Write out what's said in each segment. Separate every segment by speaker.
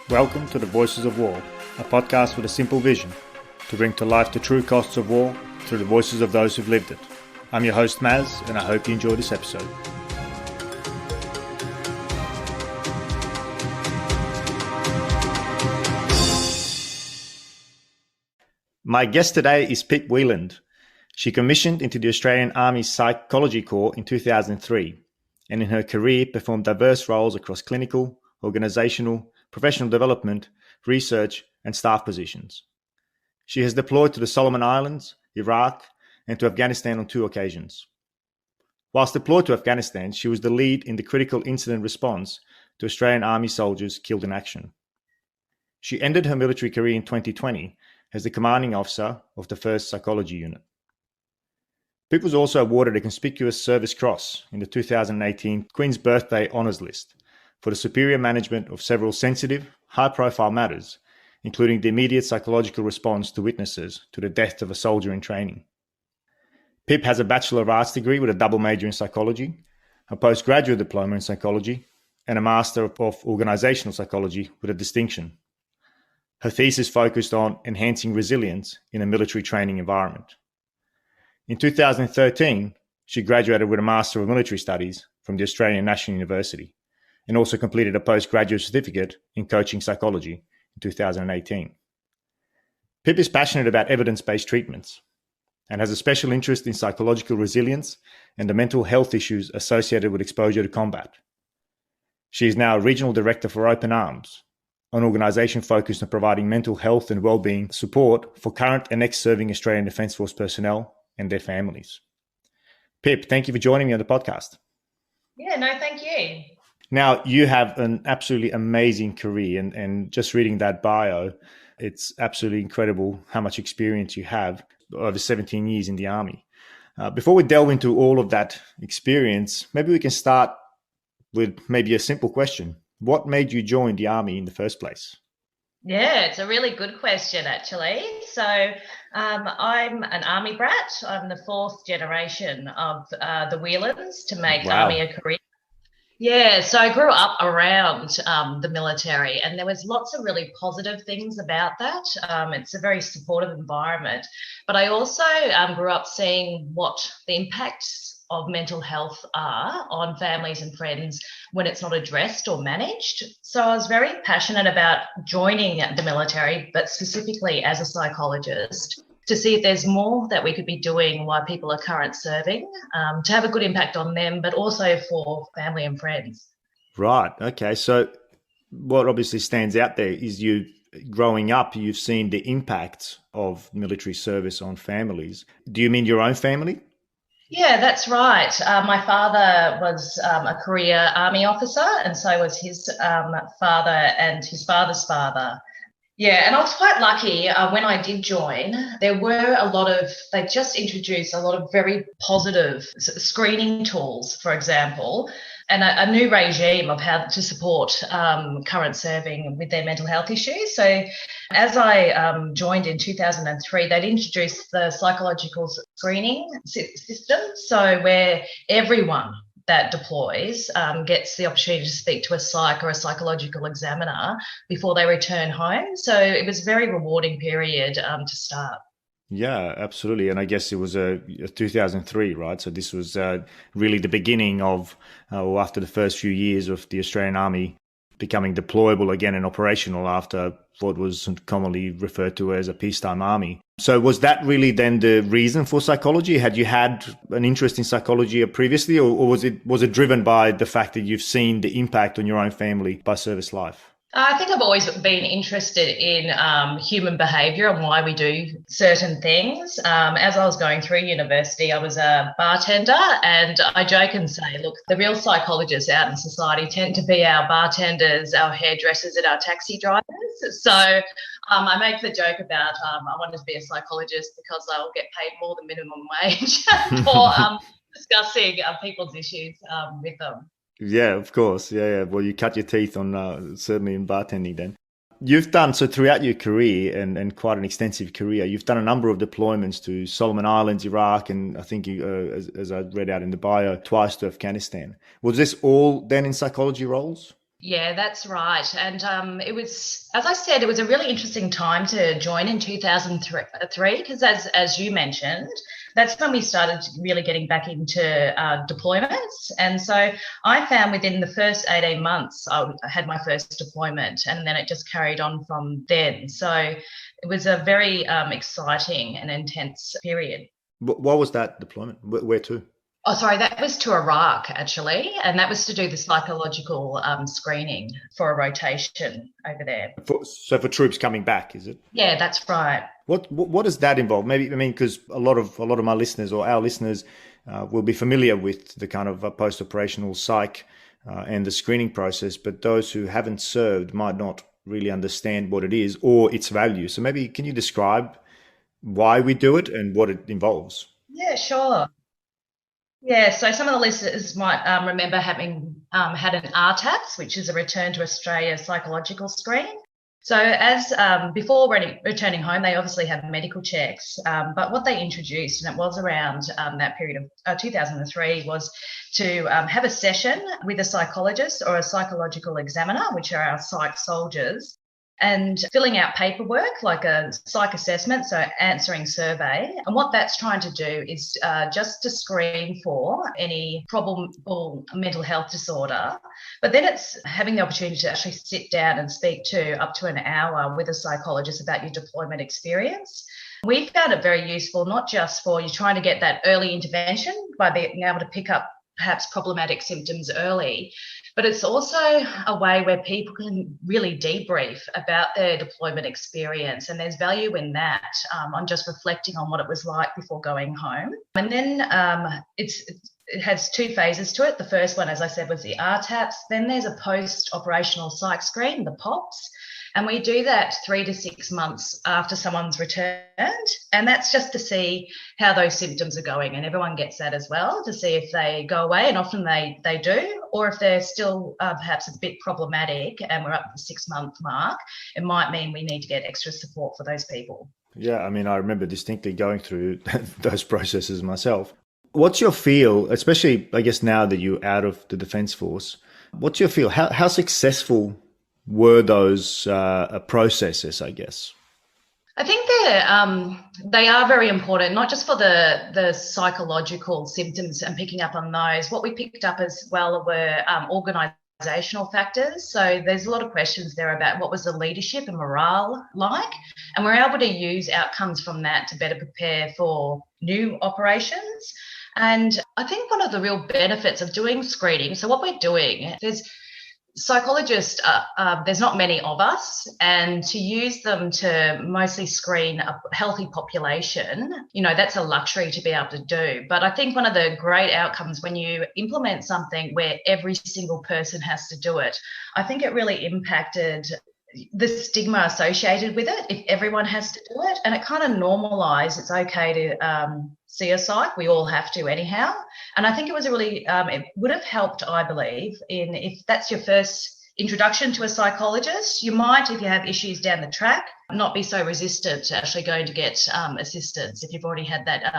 Speaker 1: Welcome to the Voices of War, a podcast with a simple vision to bring to life the true costs of war through the voices of those who've lived it. I'm your host Maz, and I hope you enjoy this episode. My guest today is Pip Weiland. She commissioned into the Australian Army's Psychology Corps in 2003, and in her career performed diverse roles across clinical, organisational, professional development, research, and staff positions. She has deployed to the Solomon Islands, Iraq, and to Afghanistan on 2 occasions. Whilst deployed to Afghanistan, she was the lead in the critical incident response to Australian Army soldiers killed in action. She ended her military career in 2020 as the commanding officer of the 1st Psychology Unit. Pip was also awarded a Conspicuous Service Cross in the 2018 Queen's Birthday Honours List for the superior management of several sensitive, high-profile matters, including the immediate psychological response to witnesses to the death of a soldier in training. Pip has a Bachelor of Arts degree with a double major in psychology, a postgraduate diploma in psychology, and a Master of Organisational Psychology with a distinction. Her thesis focused on enhancing resilience in a military training environment. In 2013, she graduated with a Master of Military Studies from the Australian National University, and also completed a postgraduate certificate in coaching psychology in 2018. Pip is passionate about evidence-based treatments and has a special interest in psychological resilience and the mental health issues associated with exposure to combat. She is now a Regional Director for Open Arms, an organisation focused on providing mental health and wellbeing support for current and ex-serving Australian Defence Force personnel and their families. Pip, thank you for joining me on the podcast.
Speaker 2: Yeah, no, thank you.
Speaker 1: Now, you have an absolutely amazing career, and just reading that bio, it's absolutely incredible how much experience you have over 17 years in the Army. Before we delve into all of that experience, maybe we can start with maybe a simple question. What made you join the Army in the first place?
Speaker 2: Yeah, it's a really good question, actually. So I'm an Army brat. I'm the 4th generation of the Weilands to make Army a career. Yeah, so I grew up around the military, and there was lots of really positive things about that. It's a very supportive environment. But I also grew up seeing what the impacts of mental health are on families and friends when it's not addressed or managed. So I was very passionate about joining the military, but specifically as a psychologist, to see if there's more that we could be doing while people are current serving, to have a good impact on them, but also for family and friends.
Speaker 1: Right. Okay. So what obviously stands out there is you growing up, you've seen the impact of military service on families. Do you mean your own family?
Speaker 2: Yeah, that's right. My father was a career Army officer, and so was his father and his father's father. Yeah, and I was quite lucky when I did join. There were they just introduced a lot of very positive screening tools, for example, and a new regime of how to support current serving with their mental health issues. So as I joined in 2003, they'd introduced the psychological screening system, so where everyone that deploys gets the opportunity to speak to a psych or a psychological examiner before they return home. So it was a very rewarding period to start.
Speaker 1: Yeah, absolutely. And I guess it was 2003, right? So this was really the beginning of, or after the first few years of the Australian Army becoming deployable again and operational after what was commonly referred to as a peacetime army. So was that really then the reason for psychology? Had you had an interest in psychology previously, or was it driven by the fact that you've seen the impact on your own family by service life?
Speaker 2: I think I've always been interested in human behaviour and why we do certain things. As I was going through university, I was a bartender, and I joke and say, look, the real psychologists out in society tend to be our bartenders, our hairdressers, and our taxi drivers. So I make the joke about I wanted to be a psychologist because I'll get paid more than minimum wage for discussing people's issues with them.
Speaker 1: Yeah, of course. Yeah. Well, you cut your teeth on certainly in bartending then. You've done, so throughout your career and quite an extensive career, you've done a number of deployments to Solomon Islands, Iraq, and I think, as I read out in the bio, twice to Afghanistan. Was this all then in psychology roles?
Speaker 2: Yeah, that's right. And it was, as I said, it was a really interesting time to join in 2003 because, as you mentioned, that's when we started really getting back into deployments. And so I found within the first 18 months, I had my first deployment, and then it just carried on from then. So it was a very exciting and intense period.
Speaker 1: What was that deployment? Where to?
Speaker 2: Oh, sorry, that was to Iraq actually, and that was to do the psychological screening for a rotation over there.
Speaker 1: So for troops coming back, is it?
Speaker 2: Yeah, that's right.
Speaker 1: What does that involve? Maybe, I mean, because a lot of my listeners or our listeners will be familiar with the kind of post-operational psych and the screening process, but those who haven't served might not really understand what it is or its value. So maybe can you describe why we do it and what it involves?
Speaker 2: Yeah, sure. Yeah, so some of the listeners might remember having had an RTAPS, which is a Return to Australia psychological screening. So as before returning home, they obviously have medical checks, but what they introduced, and it was around that period of 2003, was to have a session with a psychologist or a psychological examiner, which are our psych soldiers, and filling out paperwork like a psych assessment, so answering survey. And what that's trying to do is just to screen for any problem or mental health disorder. But then it's having the opportunity to actually sit down and speak to up to an hour with a psychologist about your deployment experience. We found it very useful, not just for you trying to get that early intervention by being able to pick up perhaps problematic symptoms early, but it's also a way where people can really debrief about their deployment experience. And there's value in that, on just reflecting on what it was like before going home. And then it has two phases to it. The first one, as I said, was the RTAPS. Then there's a post-operational psych screen, the POPs. And we do that 3 to 6 months after someone's returned. And that's just to see how those symptoms are going. And everyone gets that as well, to see if they go away. And often they do, or if they're still perhaps a bit problematic and we're up to the 6-month mark, it might mean we need to get extra support for those people.
Speaker 1: Yeah, I mean, I remember distinctly going through those processes myself. What's your feel, especially, I guess, now that you're out of the Defence Force, what's your feel? How successful were those processes, I guess?
Speaker 2: I think they are very important, not just for the psychological symptoms and picking up on those. What we picked up as well were organisational factors. So there's a lot of questions there about what was the leadership and morale like, and we're able to use outcomes from that to better prepare for new operations. And I think one of the real benefits of doing screening, so what we're doing, there's psychologists, there's not many of us, and to use them to mostly screen a healthy population, that's a luxury to be able to do. But I think one of the great outcomes when you implement something where every single person has to do it, I think it really impacted the stigma associated with it if everyone has to do it, and it kind of normalised it's okay to see a psych. We all have to anyhow, and I think it was a really it would have helped, I believe, in if that's your first introduction to a psychologist, you might, if you have issues down the track, not be so resistant to actually going to get assistance if you've already had that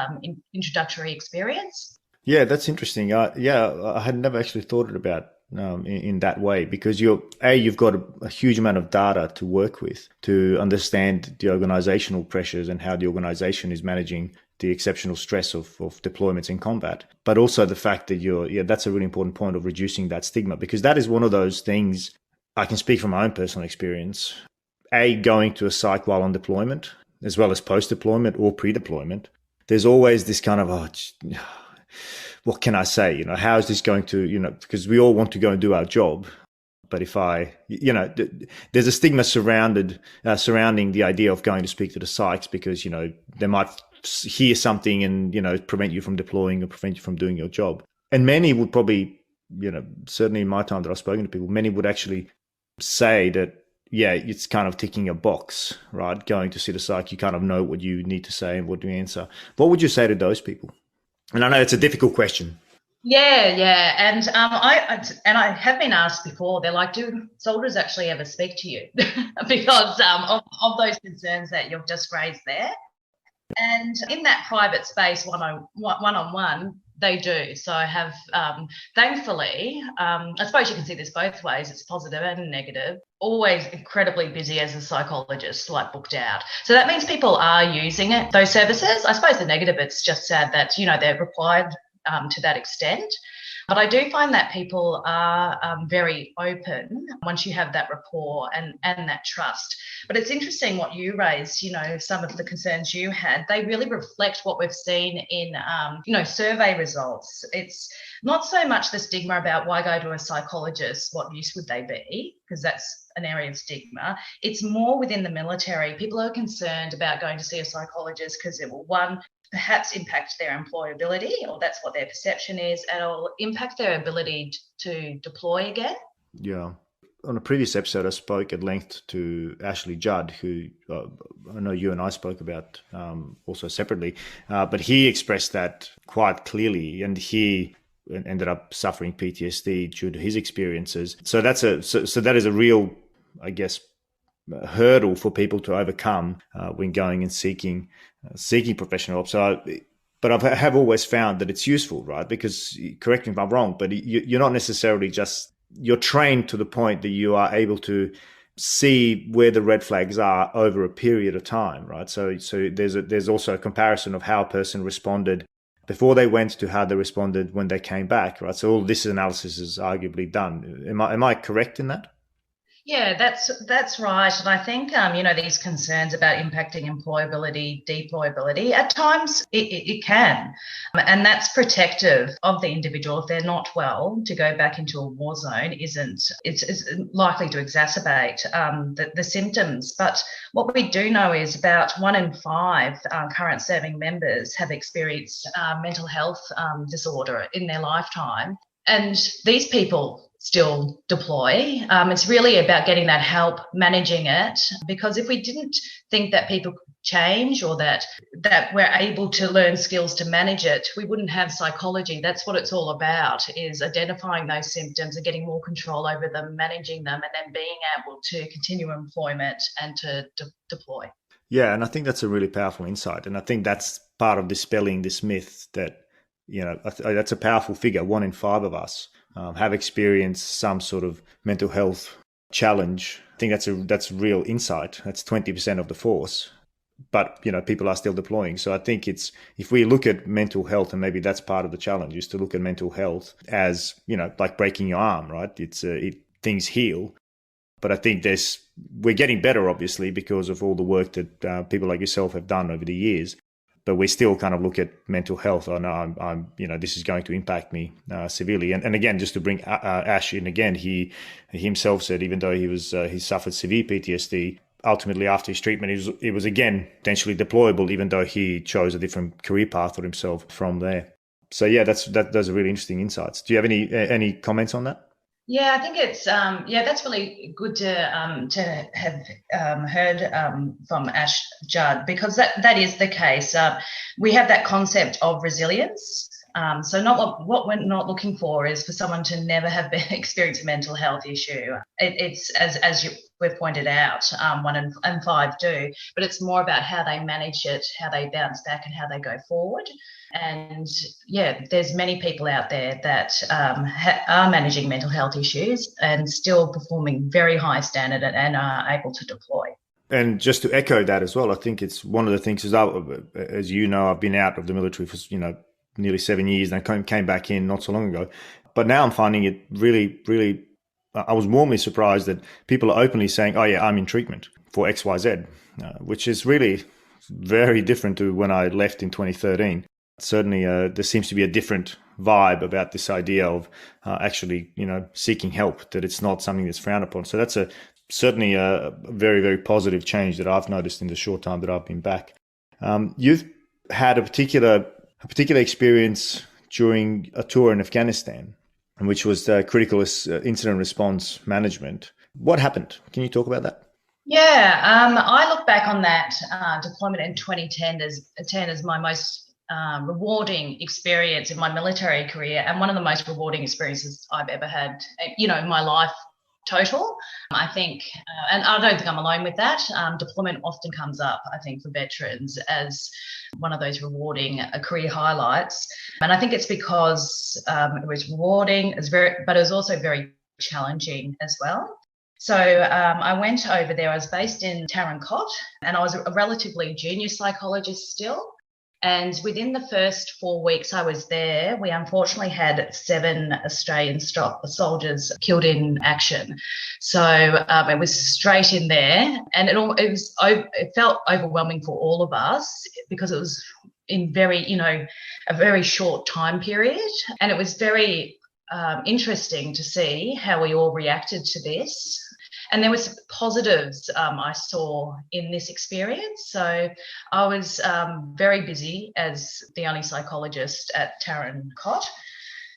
Speaker 2: introductory experience.
Speaker 1: Yeah, that's interesting. I had never actually thought about in that way, because you've got a huge amount of data to work with to understand the organizational pressures and how the organization is managing the exceptional stress of deployments in combat, but also the fact that that's a really important point of reducing that stigma, because that is one of those things. I can speak from my own personal experience, going to a psych while on deployment, as well as post-deployment or pre-deployment. There's always this kind of, what can I say? How is this going to, because we all want to go and do our job. But if there's a stigma surrounding the idea of going to speak to the psychs, because, they might hear something and, prevent you from deploying or prevent you from doing your job. And many would probably, certainly in my time that I've spoken to people, many would actually say that, yeah, it's kind of ticking a box, right? Going to see the psych, you kind of know what you need to say and what to answer. What would you say to those people? And I know it's a difficult question.
Speaker 2: Yeah, and I have been asked before. They're like, "Do soldiers actually ever speak to you?" Because of those concerns that you've just raised there. And in that private space, one-on-one, They do. So I have, thankfully, I suppose you can see this both ways. It's positive and negative. Always incredibly busy as a psychologist, like booked out. So that means people are using it, those services. I suppose the negative, it's just sad that, they're required to that extent. But I do find that people are very open once you have that rapport and that trust. But it's interesting what you raised, some of the concerns you had, they really reflect what we've seen in, survey results. It's not so much the stigma about why go to a psychologist, what use would they be, because that's an area of stigma. It's more within the military. People are concerned about going to see a psychologist because it will, one, perhaps impact their employability, or that's what their perception is, and it'll impact their ability to deploy again.
Speaker 1: Yeah. On a previous episode, I spoke at length to Ashley Judd, who I know you and I spoke about also separately, but he expressed that quite clearly, and he ended up suffering PTSD due to his experiences. So that is a real, I guess, hurdle for people to overcome when going and seeking professional help. So, but I have always found that it's useful, right? Because, correct me if I'm wrong, but you're not necessarily you're trained to the point that you are able to see where the red flags are over a period of time, right? So there's also a comparison of how a person responded before they went to how they responded when they came back, right? So all this analysis is arguably done. Am I correct in that?
Speaker 2: Yeah, that's right. And I think, these concerns about impacting employability, deployability, at times it can. And that's protective of the individual. If they're not well, to go back into a war zone it's likely to exacerbate the symptoms. But what we do know is about 1 in 5 current serving members have experienced mental health disorder in their lifetime. And these people still deploy. It's really about getting that help, managing it, because if we didn't think that people could change or that we're able to learn skills to manage it, we wouldn't have psychology. That's what it's all about, is identifying those symptoms and getting more control over them, managing them, and then being able to continue employment and to deploy.
Speaker 1: Yeah, and I think that's a really powerful insight. And I think that's part of dispelling this myth that, that's a powerful figure. 1 in 5 of us have experienced some sort of mental health challenge. I think that's real insight. That's 20% of the force. But, people are still deploying. So I think if we look at mental health, and maybe that's part of the challenge, is to look at mental health as, like breaking your arm, right? Things heal. But I think we're getting better, obviously, because of all the work that people like yourself have done over the years. But we still kind of look at mental health. Oh no, I'm this is going to impact me severely. And again, just to bring Ash in again, he himself said, even though he suffered severe PTSD, ultimately after his treatment, he was again potentially deployable, even though he chose a different career path for himself from there. So yeah, those are really interesting insights. Do you have any comments on that?
Speaker 2: Yeah, I think it's that's really good to have heard from Ash Judd, because that is the case. We have that concept of resilience. So what we're not looking for is for someone to never have experienced a mental health issue. It's as we've pointed out, 1 in 5 do, but it's more about how they manage it, how they bounce back, and how they go forward. And yeah, there's many people out there that are managing mental health issues and still performing very high standard and are able to deploy.
Speaker 1: And just to echo that as well, I think it's one of the things is, as you know, I've been out of the military for nearly 7 years, and I came back in not so long ago. But now I'm finding it really, really, I was warmly surprised that people are openly saying, oh yeah, I'm in treatment for XYZ, which is really very different to when I left in 2013. Certainly, there seems to be a different vibe about this idea of actually, seeking help, that it's not something that's frowned upon. So that's certainly a very, very positive change that I've noticed in the short time that I've been back. You've had a particular experience during a tour in Afghanistan, which was critical incident response management. What happened? Can you talk about that?
Speaker 2: Yeah, I look back on that deployment in 2010 as my most rewarding experience in my military career, and one of the most rewarding experiences I've ever had, in my total. I think, and I don't think I'm alone with that. Deployment often comes up, I think, for veterans as one of those rewarding career highlights. And I think it's because it was rewarding, but it was also very challenging as well. So I went over there. I was based in Tarancot, and I was a relatively junior psychologist still. And within the first 4 weeks I was there, we unfortunately had 7 Australian soldiers killed in action. So it was straight in there, and it felt overwhelming for all of us because it was in a very short time period, and it was very interesting to see how we all reacted to this. And there was positives I saw in this experience. So I was very busy as the only psychologist at Tarancot.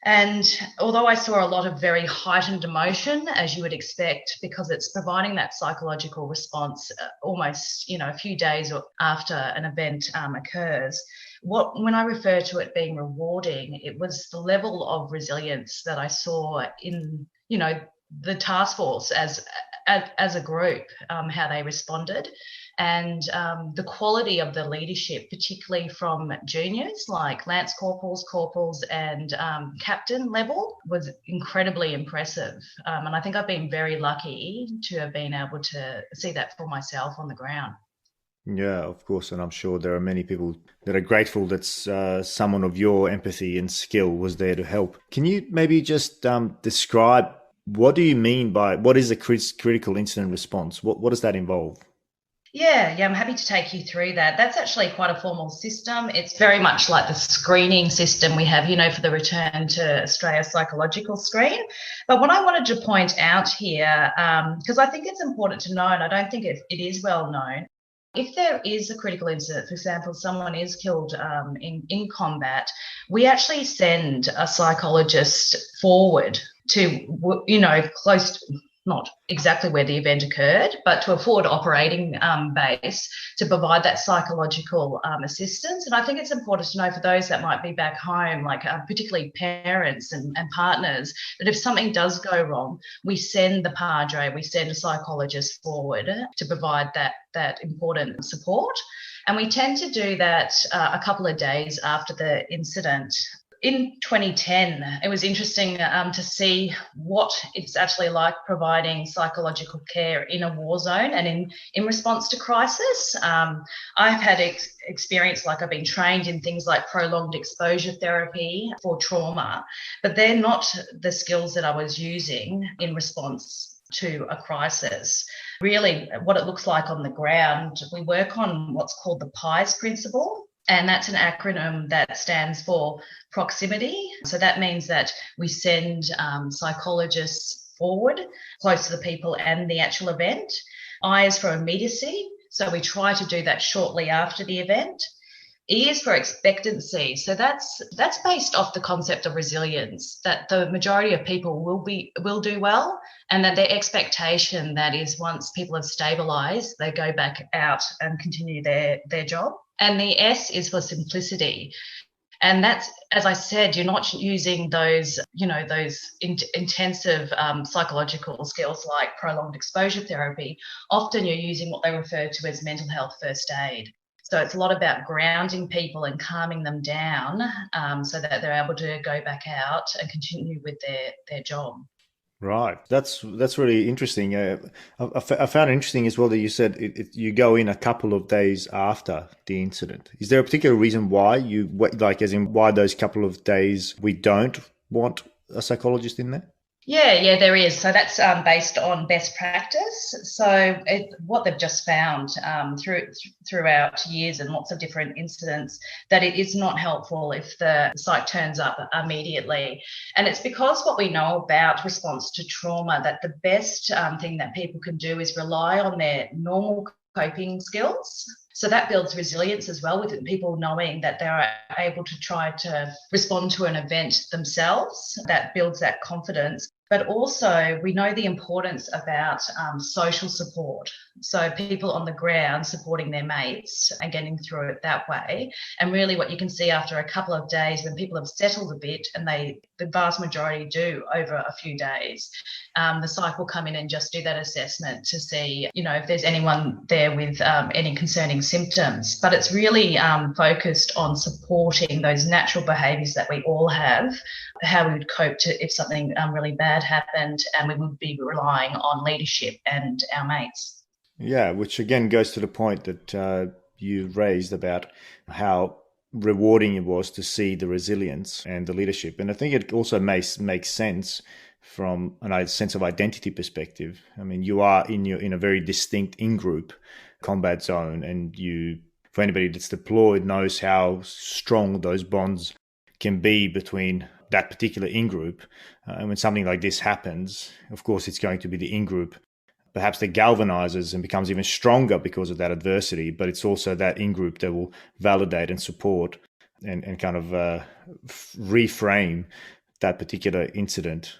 Speaker 2: And although I saw a lot of very heightened emotion, as you would expect, because it's providing that psychological response almost, a few days after an event occurs, when I refer to it being rewarding, it was the level of resilience that I saw in, the task force as a group, how they responded, and the quality of the leadership, particularly from juniors like lance corporals and captain level, was incredibly impressive. And I think I've been very lucky to have been able to see that for myself on the ground.
Speaker 1: Yeah, of course. And I'm sure there are many people that are grateful that someone of your empathy and skill was there to help. Can you maybe just describe what do you mean by what is a critical incident response? What does that involve?
Speaker 2: Yeah, I'm happy to take you through that. That's actually quite a formal system. It's very much like the screening system we have, for the return to Australia psychological screen. But what I wanted to point out here, because I think it's important to know, and I don't think it is well known, if there is a critical incident, for example, someone is killed in combat, we actually send a psychologist forward to, close, not exactly where the event occurred, but to a forward operating base to provide that psychological assistance. And I think it's important to know for those that might be back home, like particularly parents and partners, that if something does go wrong, we send the padre, we send a psychologist forward to provide that important support. And we tend to do that a couple of days after the incident. In 2010, it was interesting to see what it's actually like providing psychological care in a war zone and in response to crisis. I've had experience, like I've been trained in things like prolonged exposure therapy for trauma, but they're not the skills that I was using in response to a crisis. Really, what it looks like on the ground, we work on what's called the PIES principle. And that's an acronym that stands for proximity. So that means that we send psychologists forward, close to the people and the actual event. I is for immediacy. So we try to do that shortly after the event. E is for expectancy. So that's based off the concept of resilience, that the majority of people will do well, and that their expectation that is once people have stabilised, they go back out and continue their job. And the S is for simplicity. And that's, as I said, you're not using those intensive psychological skills like prolonged exposure therapy. Often you're using what they refer to as mental health first aid. So it's a lot about grounding people and calming them down so that they're able to go back out and continue with their job.
Speaker 1: Right. That's really interesting. I found it interesting as well that you said you go in a couple of days after the incident. Is there a particular reason why why those couple of days we don't want a psychologist in there?
Speaker 2: Yeah, there is. So that's based on best practice. So what they've just found throughout years and lots of different incidents, that it is not helpful if the psych turns up immediately. And it's because what we know about response to trauma, that the best thing that people can do is rely on their normal coping skills. So that builds resilience as well, with people knowing that they're able to try to respond to an event themselves. That builds that confidence. But also we know the importance about social support. So people on the ground supporting their mates and getting through it that way. And really what you can see after a couple of days, when people have settled a bit and the the vast majority do over a few days. The psych will come in and just do that assessment to see, if there's anyone there with any concerning symptoms. But it's really focused on supporting those natural behaviours that we all have, how we would cope if something really bad happened, and we would be relying on leadership and our mates.
Speaker 1: Yeah, which again goes to the point that you raised about how rewarding it was to see the resilience and the leadership. And I think it also makes sense from a sense of identity perspective. I mean, you are in a very distinct in-group combat zone, and for anybody that's deployed knows how strong those bonds can be between that particular in-group. And when something like this happens, of course, it's going to be the in-group perhaps that galvanizes and becomes even stronger because of that adversity, but it's also that in-group that will validate and support and kind of reframe that particular incident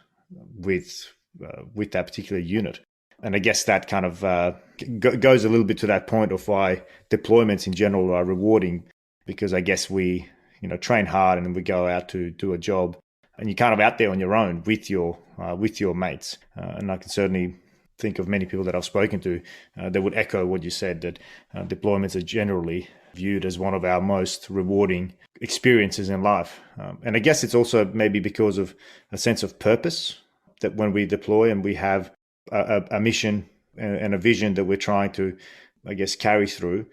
Speaker 1: with that particular unit. And I guess that kind of goes a little bit to that point of why deployments in general are rewarding, because I guess we train hard and we go out to do a job, and you're kind of out there on your own with your mates. And I can certainly think of many people that I've spoken to that would echo what you said, that deployments are generally viewed as one of our most rewarding experiences in life. And I guess it's also maybe because of a sense of purpose, that when we deploy and we have a mission and a vision that we're trying to, I guess, carry through.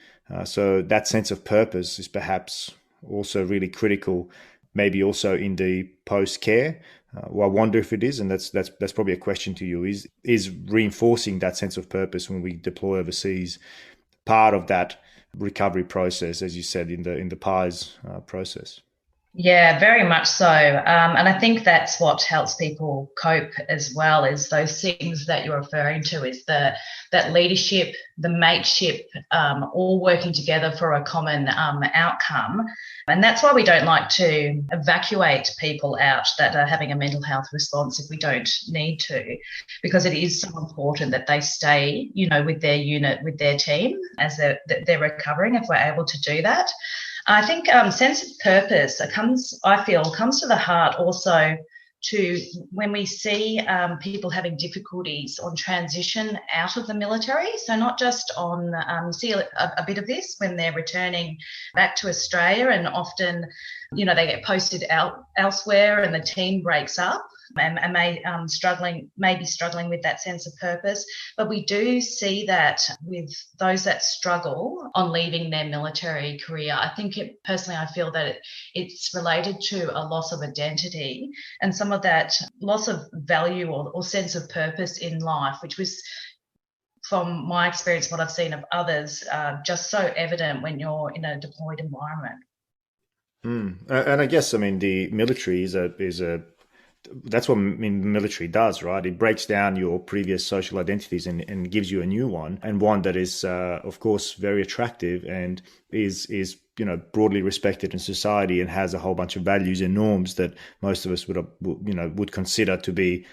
Speaker 1: So that sense of purpose is perhaps also really critical, maybe also in the post-care. Well, I wonder if it is, and that's probably a question to you, is reinforcing that sense of purpose when we deploy overseas part of that recovery process, as you said, in the PIES process?
Speaker 2: Yeah, very much so. And I think that's what helps people cope as well, is those things that you're referring to, is that leadership, the mateship, all working together for a common outcome. And that's why we don't like to evacuate people out that are having a mental health response if we don't need to, because it is so important that they stay, with their unit, with their team as they're recovering, if we're able to do that. I think sense of purpose comes to the heart also to when we see people having difficulties on transition out of the military. So not just on, see a bit of this when they're returning back to Australia, and often, they get posted out elsewhere and the team breaks up and may be struggling with that sense of purpose. But we do see that with those that struggle on leaving their military career. I think personally, I feel that it's related to a loss of identity and some of that loss of value or sense of purpose in life, which was, from my experience, what I've seen of others, just so evident when you're in a deployed environment.
Speaker 1: And I guess, the military is that's what the military does, right? It breaks down your previous social identities and gives you a new one, and one that is, of course, very attractive and is broadly respected in society and has a whole bunch of values and norms that most of us would consider to be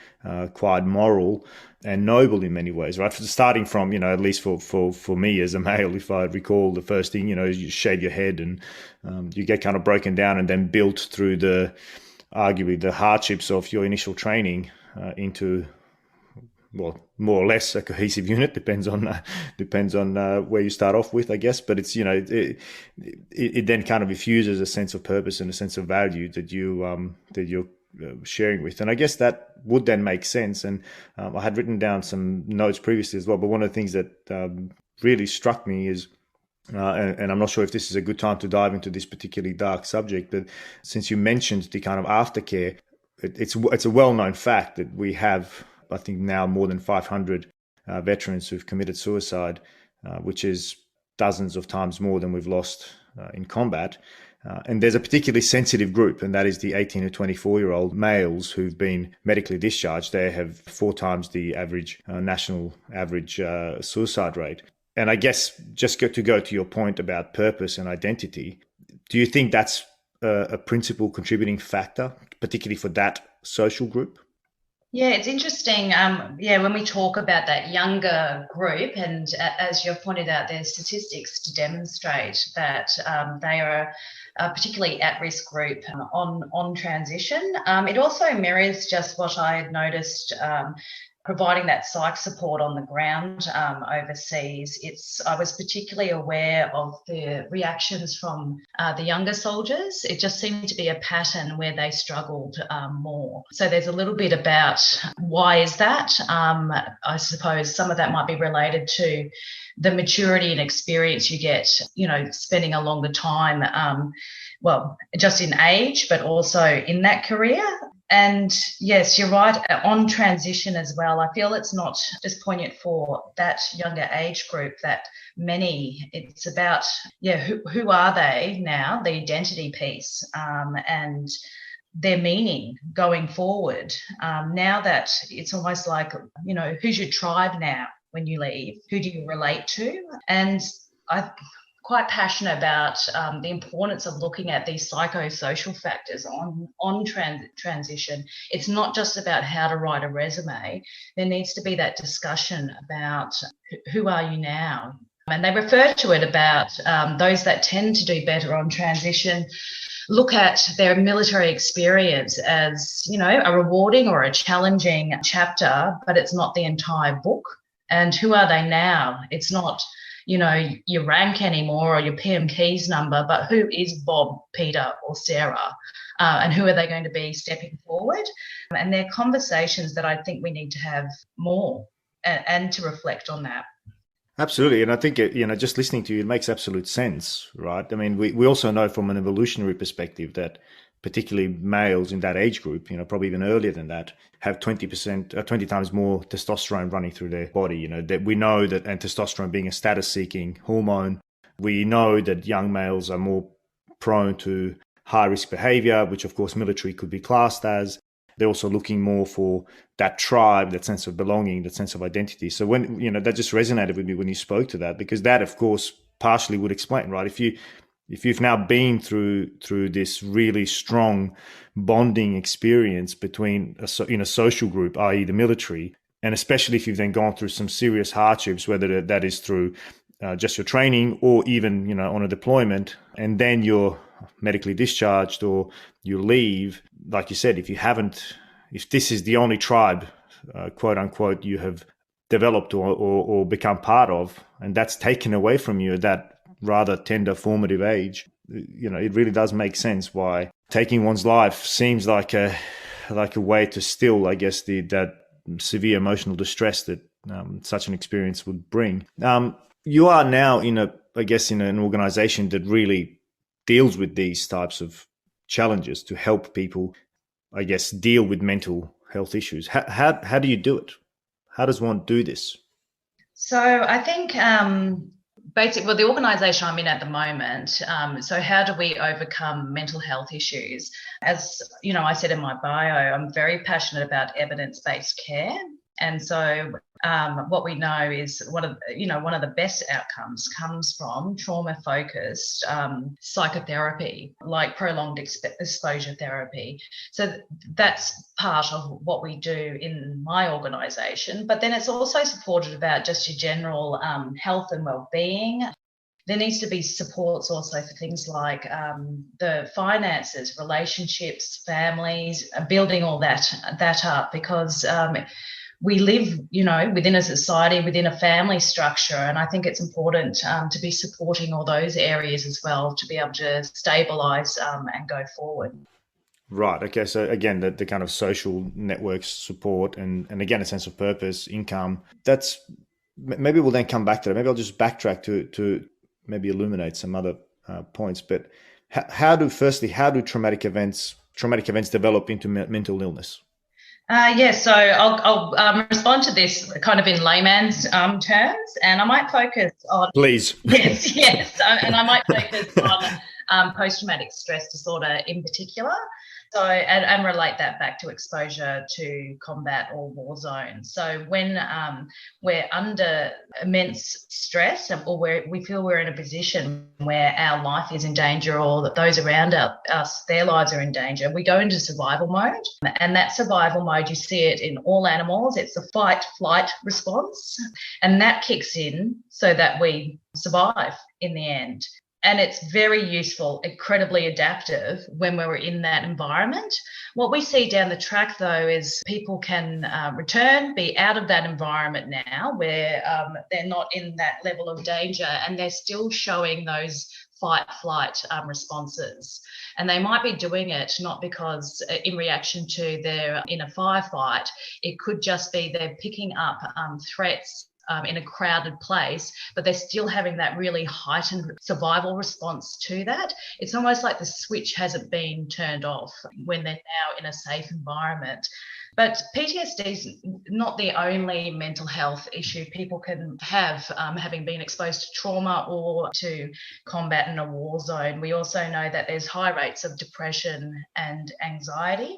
Speaker 1: quite moral and noble in many ways, right? Starting from, at least for me as a male, if I recall, the first thing, you shave your head and you get kind of broken down and then built through arguably the hardships of your initial training into, well, more or less a cohesive unit. Depends on where you start off with, I guess. But it's it then kind of infuses a sense of purpose and a sense of value that you're sharing with. And I guess that would then make sense. And I had written down some notes previously as well. But one of the things that really struck me is, and I'm not sure if this is a good time to dive into this particularly dark subject, but since you mentioned the kind of aftercare, it's a well-known fact that we have, I think now, more than 500 veterans who've committed suicide, which is dozens of times more than we've lost in combat. And there's a particularly sensitive group, and that is the 18 to 24-year-old males who've been medically discharged. They have 4 times the average national average suicide rate. And I guess just to go to your point about purpose and identity, do you think that's a principal contributing factor, particularly for that social group?
Speaker 2: Yeah, it's interesting. When we talk about that younger group, and as you've pointed out, there's statistics to demonstrate that they are a particularly at-risk group on transition. It also mirrors just what I had noticed. Providing that psych support on the ground overseas. I was particularly aware of the reactions from the younger soldiers. It just seemed to be a pattern where they struggled more. So there's a little bit about why is that? I suppose some of that might be related to the maturity and experience you get, spending a longer time, just in age, but also in that career. And yes, you're right, on transition as well. I feel it's not just poignant for that younger age group, that many, it's about, who are they now, the identity piece, and their meaning going forward. Now that it's almost like, who's your tribe now when you leave? Who do you relate to? And I'm quite passionate about the importance of looking at these psychosocial factors on transition. It's not just about how to write a resume. There needs to be that discussion about who are you now? And they refer to it about those that tend to do better on transition look at their military experience as, a rewarding or a challenging chapter, but it's not the entire book. And who are they now? It's not your rank anymore or your PM keys number, but who is Bob, Peter or Sarah, and who are they going to be stepping forward? And they're conversations that I think we need to have more and to reflect on that.
Speaker 1: Absolutely. And I think, just listening to you, it makes absolute sense, right? I mean, we also know from an evolutionary perspective that particularly males in that age group, probably even earlier than that, have 20 times more testosterone running through their body. That we know that, and testosterone being a status-seeking hormone, we know that young males are more prone to high-risk behavior, which of course military could be classed as. They're also looking more for that tribe, that sense of belonging, that sense of identity. So when, that just resonated with me when you spoke to that, because that, of course, partially would explain, right? If you've now been through this really strong bonding experience between a social group, i.e. the military, and especially if you've then gone through some serious hardships, whether that is through just your training or even, on a deployment, and then you're medically discharged or you leave, like you said, if this is the only tribe, quote unquote, you have developed or become part of, and that's taken away from you at that rather tender formative age, it really does make sense why taking one's life seems like a way to still, I guess, that severe emotional distress that such an experience would bring. You are now in an organization that really deals with these types of challenges to help people, I guess, deal with mental health issues. How do you do it? How does one do this?
Speaker 2: So I think the organisation I'm in at the moment, so how do we overcome mental health issues? As I said in my bio, I'm very passionate about evidence-based care. And so what we know is one of the best outcomes comes from trauma-focused psychotherapy, like prolonged exposure therapy. So that's part of what we do in my organisation. But then it's also supported about just your general health and well-being. There needs to be supports also for things like the finances, relationships, families, building all that up, because we live, within a society, within a family structure, and I think it's important to be supporting all those areas as well to be able to stabilise and go forward.
Speaker 1: Right. Okay. So again, the kind of social networks support and again, a sense of purpose, income. That's maybe we'll then come back to that. Maybe I'll just backtrack to maybe illuminate some other points. But how do traumatic events develop into mental illness?
Speaker 2: So I'll respond to this kind of in layman's terms, and I might focus on...
Speaker 1: Please.
Speaker 2: Yes, and I might focus on post-traumatic stress disorder in particular. So, and relate that back to exposure to combat or war zones. So when we're under immense stress, or we feel we're in a position where our life is in danger, or that those around us, their lives are in danger, we go into survival mode. And that survival mode, you see it in all animals. It's a fight-flight response. And that kicks in so that we survive in the end. And it's very useful, incredibly adaptive when we're in that environment. What we see down the track, though, is people can return, be out of that environment now where they're not in that level of danger, and they're still showing those fight-flight responses. And they might be doing it not because in reaction to they're in a firefight. It could just be they're picking up threats in a crowded place, but they're still having that really heightened survival response to that. It's almost like the switch hasn't been turned off when they're now in a safe environment. But PTSD is not the only mental health issue people can have, having been exposed to trauma or to combat in a war zone. We also know that there's high rates of depression and anxiety.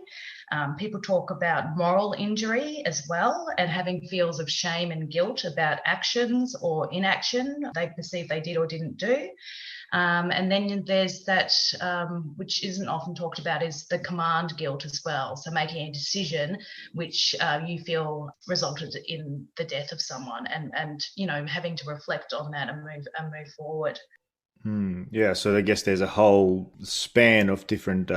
Speaker 2: People talk about moral injury as well, and having feels of shame and guilt about actions or inaction they perceive they did or didn't do. And then there's that, which isn't often talked about, is the command guilt as well. So making a decision which you feel resulted in the death of someone, and having to reflect on that and move forward.
Speaker 1: Yeah, so I guess there's a whole span of different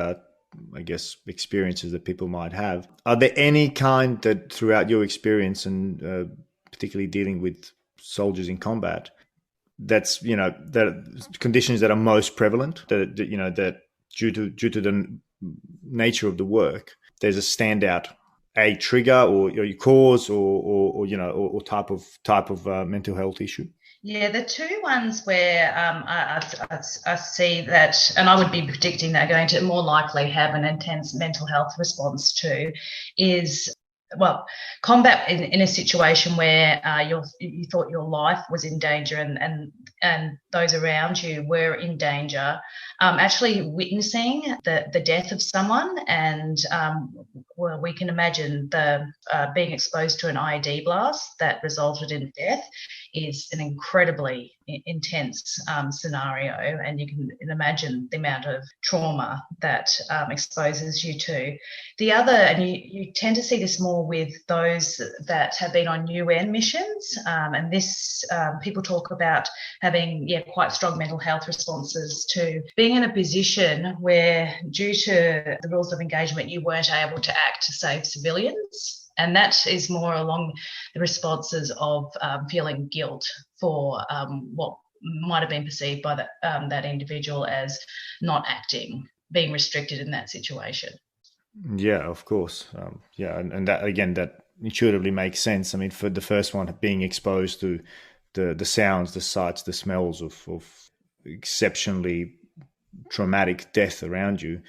Speaker 1: experiences that people might have. Are there any kind that throughout your experience, and particularly dealing with soldiers in combat, that's that conditions that are most prevalent, that due to the nature of the work, there's a standout trigger or cause or type of mental health issue?
Speaker 2: Yeah, the two ones where I see that, and I would be predicting they're going to more likely have an intense mental health response to, is, well, combat in a situation where you thought your life was in danger and those around you were in danger, actually witnessing the death of someone, and well, we can imagine the being exposed to an IED blast that resulted in death is an incredibly intense scenario, and you can imagine the amount of trauma that exposes you to. The other, and you tend to see this more with those that have been on UN missions, and this people talk about having quite strong mental health responses to being in a position where, due to the rules of engagement, you weren't able to act to save civilians. And that is more along the responses of feeling guilt for what might have been perceived by that individual as not acting, being restricted in that situation.
Speaker 1: Yeah, of course. And that, again, that intuitively makes sense. I mean, for the first one, being exposed to the sounds, the sights, the smells of exceptionally traumatic death around you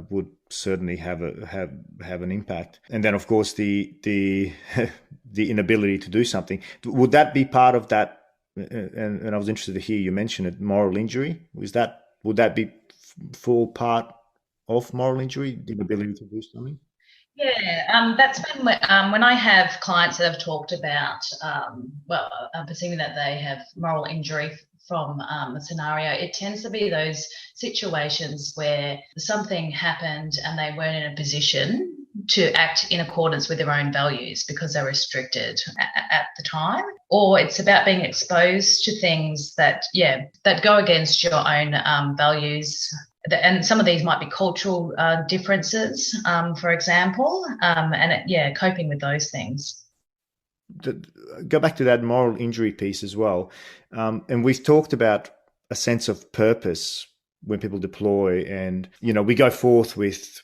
Speaker 1: would certainly have an impact. And then, of course, the the inability to do something. Would that be part of that? And I was interested to hear you mention it. Moral injury, would that be full part of moral injury, the inability to do something?
Speaker 2: Yeah, that's when I have clients that have talked about, perceiving that they have moral injury from a scenario. It tends to be those situations where something happened and they weren't in a position to act in accordance with their own values because they're restricted at the time, or it's about being exposed to things that go against your own values. And some of these might be cultural differences, for example, coping with those things.
Speaker 1: Go back to that moral injury piece as well. And we've talked about a sense of purpose when people deploy, and, we go forth with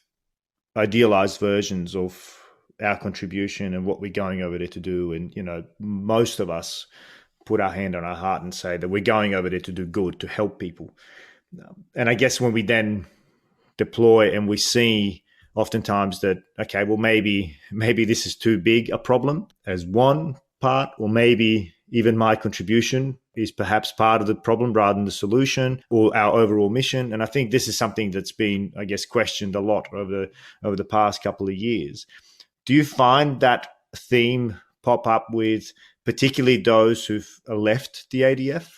Speaker 1: idealized versions of our contribution and what we're going over there to do. And, most of us put our hand on our heart and say that we're going over there to do good, to help people. And I guess when we then deploy and we see oftentimes that, okay, well, maybe this is too big a problem as one part, or maybe even my contribution is perhaps part of the problem rather than the solution or our overall mission. And I think this is something that's been, I guess, questioned a lot over the past couple of years. Do you find that theme pop up with particularly those who've left the ADF?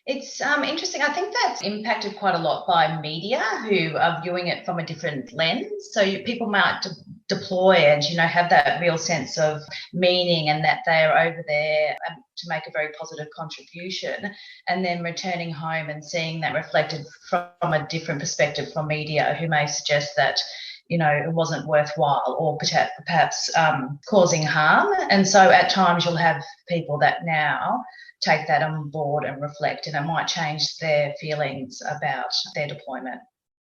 Speaker 2: It's interesting. I think that's impacted quite a lot by media who are viewing it from a different lens. So people might deploy and, have that real sense of meaning and that they are over there to make a very positive contribution, and then returning home and seeing that reflected from a different perspective from media who may suggest that it wasn't worthwhile or perhaps causing harm. And so at times you'll have people that now take that on board and reflect, and it might change their feelings about their deployment.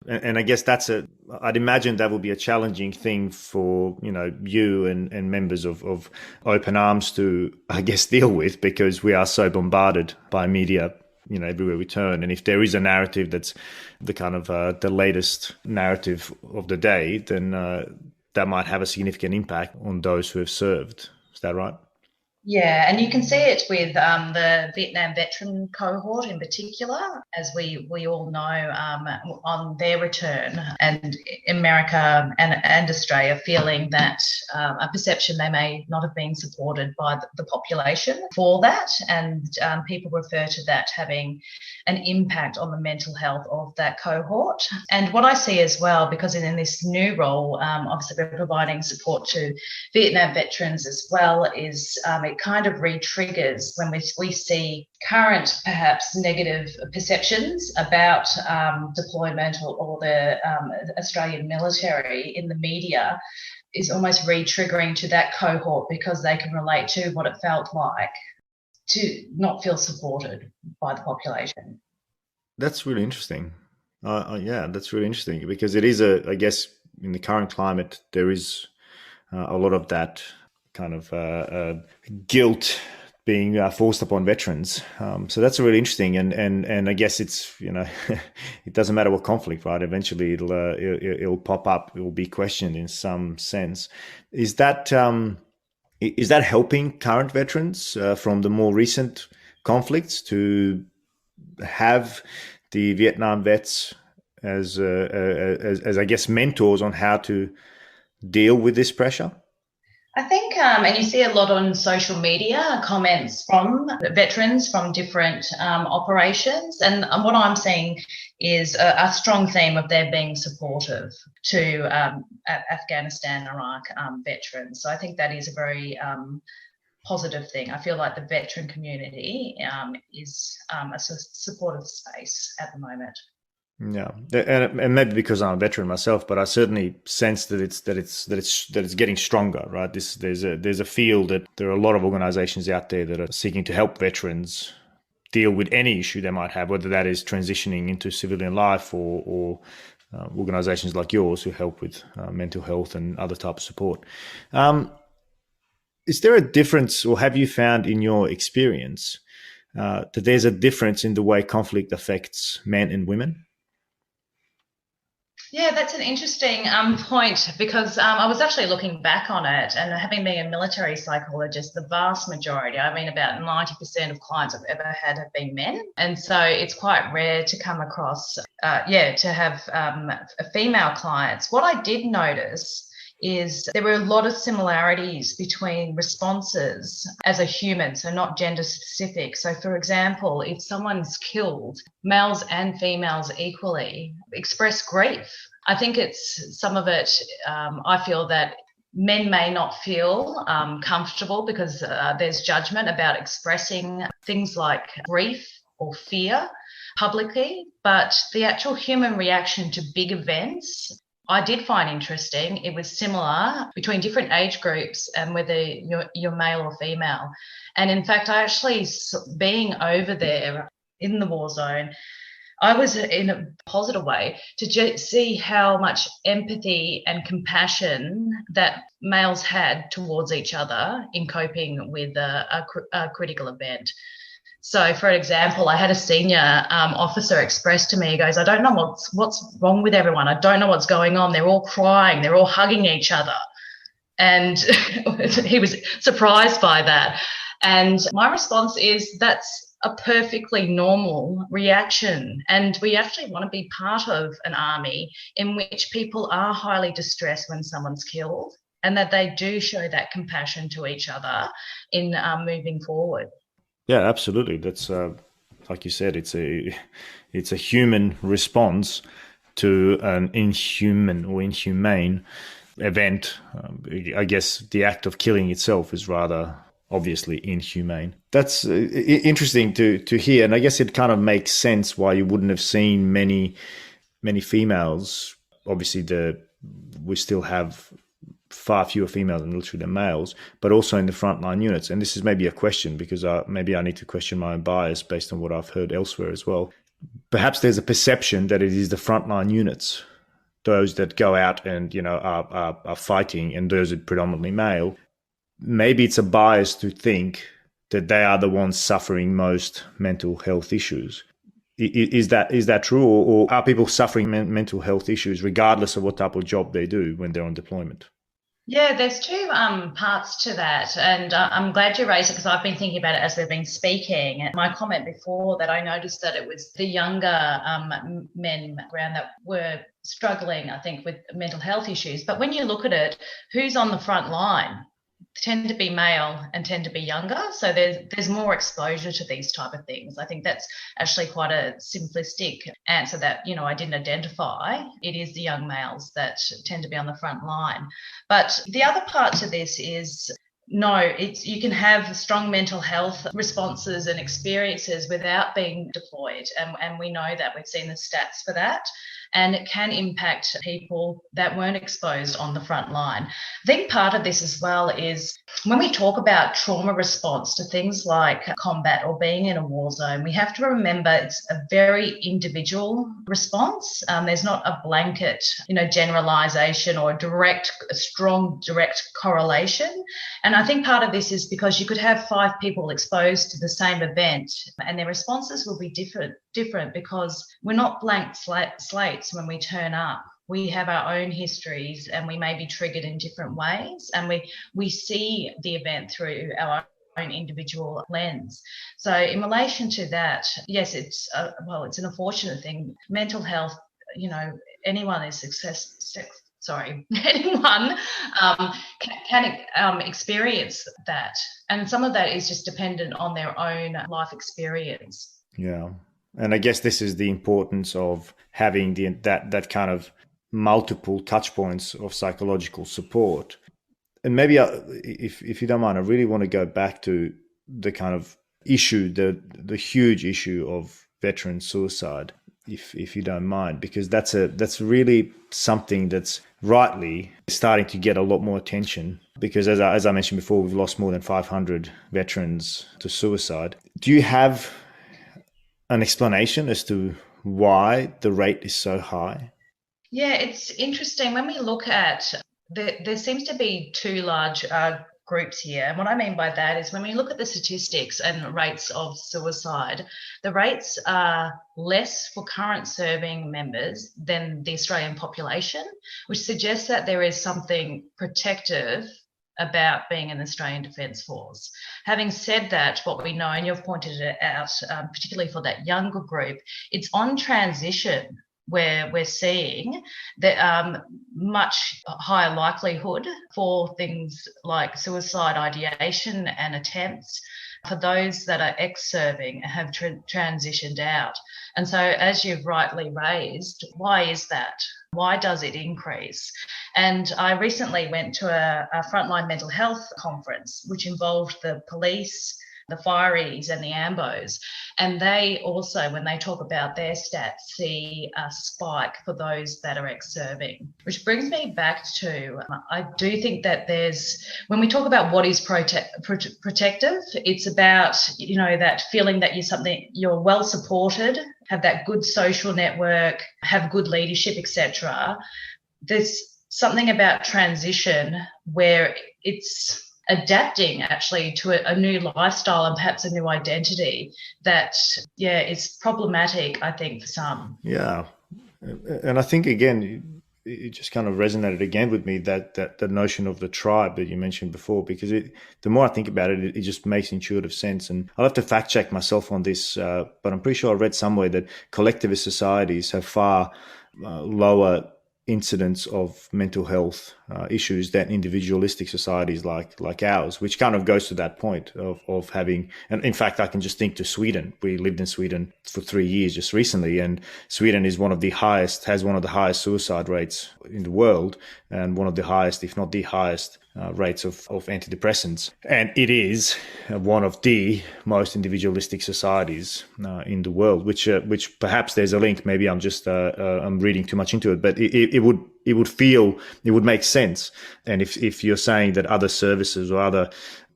Speaker 1: And I guess I'd imagine that will be a challenging thing for, you and members of Open Arms to, I guess, deal with, because we are so bombarded by media, everywhere we turn. And if there is a narrative that's the kind of the latest narrative of the day, then that might have a significant impact on those who have served. Is that right?
Speaker 2: Yeah, and you can see it with the Vietnam veteran cohort in particular, as we all know, on their return, and America and Australia feeling that a perception they may not have been supported by the population for that, and people refer to that having an impact on the mental health of that cohort. And what I see as well, because in this new role, obviously we're providing support to Vietnam veterans as well, is it kind of re-triggers when we see current perhaps negative perceptions about deployment or the Australian military in the media, is almost re-triggering to that cohort, because they can relate to what it felt like to not feel supported by the population.
Speaker 1: That's really interesting. Yeah, that's really interesting, because it is I guess in the current climate, there is a lot of that kind of guilt being forced upon veterans. So that's really interesting. And I guess it's, it doesn't matter what conflict, right? Eventually it'll pop up, it will be questioned in some sense. Is that helping current veterans from the more recent conflicts to have the Vietnam vets as I guess mentors on how to deal with this pressure?
Speaker 2: I think, and you see a lot on social media, comments from veterans from different operations. And what I'm seeing is a strong theme of their being supportive to Afghanistan, Iraq veterans. So I think that is a very positive thing. I feel like the veteran community is a supportive space at the moment.
Speaker 1: Yeah, and maybe because I'm a veteran myself, but I certainly sense that it's getting stronger, right? There's a feel that there are a lot of organisations out there that are seeking to help veterans deal with any issue they might have, whether that is transitioning into civilian life or organisations like yours who help with mental health and other types of support. Is there a difference, or have you found in your experience that there's a difference in the way conflict affects men and women?
Speaker 2: Yeah, that's an interesting point, because I was actually looking back on it, and having been a military psychologist, the vast majority, I mean about 90% of clients I've ever had have been men. And so it's quite rare to come across, to have female clients. What I did notice is there were a lot of similarities between responses as a human, so not gender specific. So for example, if someone's killed, males and females equally express grief. I think it's some of it, I feel that men may not feel comfortable because there's judgment about expressing things like grief or fear publicly, but the actual human reaction to big events I did find interesting. It was similar between different age groups and whether you're male or female. And in fact, I actually, being over there in the war zone, I was in a positive way to see how much empathy and compassion that males had towards each other in coping with a critical event. So, for example, I had a senior officer express to me, he goes, I don't know what's wrong with everyone. I don't know what's going on. They're all crying. They're all hugging each other. And he was surprised by that. And my response is that's a perfectly normal reaction. And we actually want to be part of an army in which people are highly distressed when someone's killed, and that they do show that compassion to each other in moving forward.
Speaker 1: Yeah, absolutely. That's like you said, it's a human response to an inhuman or inhumane event. I guess the act of killing itself is rather obviously inhumane. That's interesting to hear, and I guess it kind of makes sense why you wouldn't have seen many females. Obviously, we still have far fewer females in the military than males, but also in the frontline units. And this is maybe a question, because maybe I need to question my own bias based on what I've heard elsewhere as well. Perhaps there's a perception that it is the frontline units, those that go out and are fighting, and those are predominantly male. Maybe it's a bias to think that they are the ones suffering most mental health issues. Is that true, or are people suffering mental health issues regardless of what type of job they do when they're on deployment?
Speaker 2: Yeah, there's two parts to that, and I'm glad you raised it because I've been thinking about it as we've been speaking. My comment before that, I noticed that it was the younger men around that were struggling, I think, with mental health issues. But when you look at it, who's on the front line? Tend to be male and tend to be younger, so there's more exposure to these type of things. I think that's actually quite a simplistic answer that I didn't identify. It is the young males that tend to be on the front line. But the other part to this is no, you can have strong mental health responses and experiences without being deployed, and we know that. We've seen the stats for that. And it can impact people that weren't exposed on the front line. I think part of this as well is when we talk about trauma response to things like combat or being in a war zone, we have to remember it's a very individual response. There's not a blanket, generalization or a strong direct correlation. And I think part of this is because you could have 5 people exposed to the same event and their responses will be different because we're not blank slates when we turn up. We have our own histories and we may be triggered in different ways, and we see the event through our own individual lens. So in relation to that, yes, it's an unfortunate thing. Mental health, anyone can experience that, and some of that is just dependent on their own life experience.
Speaker 1: Yeah. And I guess this is the importance of having that kind of multiple touch points of psychological support. And maybe if you don't mind, I really want to go back to the kind of issue, the huge issue of veteran suicide, if you don't mind, because that's really something that's rightly starting to get a lot more attention. Because as I mentioned before, we've lost more than 500 veterans to suicide. Do you have an explanation as to why the rate is so high?
Speaker 2: Yeah, it's interesting. When we look at, there seems to be 2 large groups here. And what I mean by that is when we look at the statistics and rates of suicide, the rates are less for current serving members than the Australian population, which suggests that there is something protective about being in the Australian Defence Force. Having said that, what we know, and you've pointed it out, particularly for that younger group, it's on transition where we're seeing that much higher likelihood for things like suicide ideation and attempts for those that are ex-serving have transitioned out. And so, as you've rightly raised, why is that? Why does it increase? And I recently went to a frontline mental health conference, which involved the police, the fireys and the AMBOs. And they also, when they talk about their stats, see a spike for those that are ex-serving. Which brings me back to, I do think that when we talk about what is protective, it's about, that feeling that you're well supported, have that good social network, have good leadership, etc. There's something about transition where it's adapting actually to a new lifestyle and perhaps a new identity that, is problematic, I think, for some.
Speaker 1: Yeah. And I think, again, it just kind of resonated again with me, that the notion of the tribe that you mentioned before, because the more I think about it, it just makes intuitive sense. And I'll have to fact check myself on this, but I'm pretty sure I read somewhere that collectivist societies have far lower incidence of mental health issues than individualistic societies like ours, which kind of goes to that point of having, and in fact, I can just think to Sweden. We lived in Sweden for 3 years just recently, and Sweden is has one of the highest suicide rates in the world, and one of the highest, if not the highest, rates of antidepressants. And it is one of the most individualistic societies in the world, which perhaps there's a link. Maybe I'm just I'm reading too much into it, but it would make sense. And if you're saying that other services or other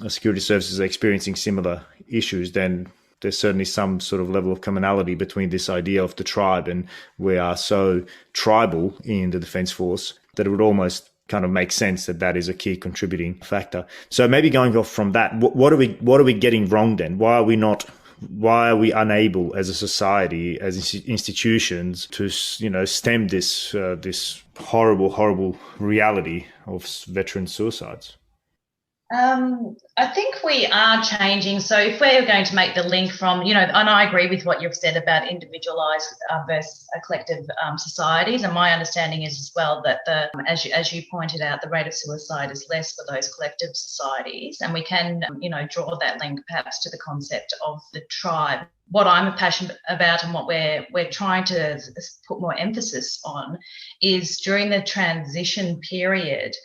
Speaker 1: security services are experiencing similar issues, then there's certainly some sort of level of commonality between this idea of the tribe, and we are so tribal in the Defence Force that it would almost kind of make sense that is a key contributing factor. So maybe going off from that, what are we getting wrong then? Why are we unable as a society, as institutions, to stem this horrible reality of veteran suicides?
Speaker 2: I think we are changing. So if we're going to make the link from, and I agree with what you've said about individualised versus collective societies, and my understanding is as well that as you pointed out, the rate of suicide is less for those collective societies, and we can, draw that link perhaps to the concept of the tribe. What I'm passionate about and what we're trying to put more emphasis on is during the transition period,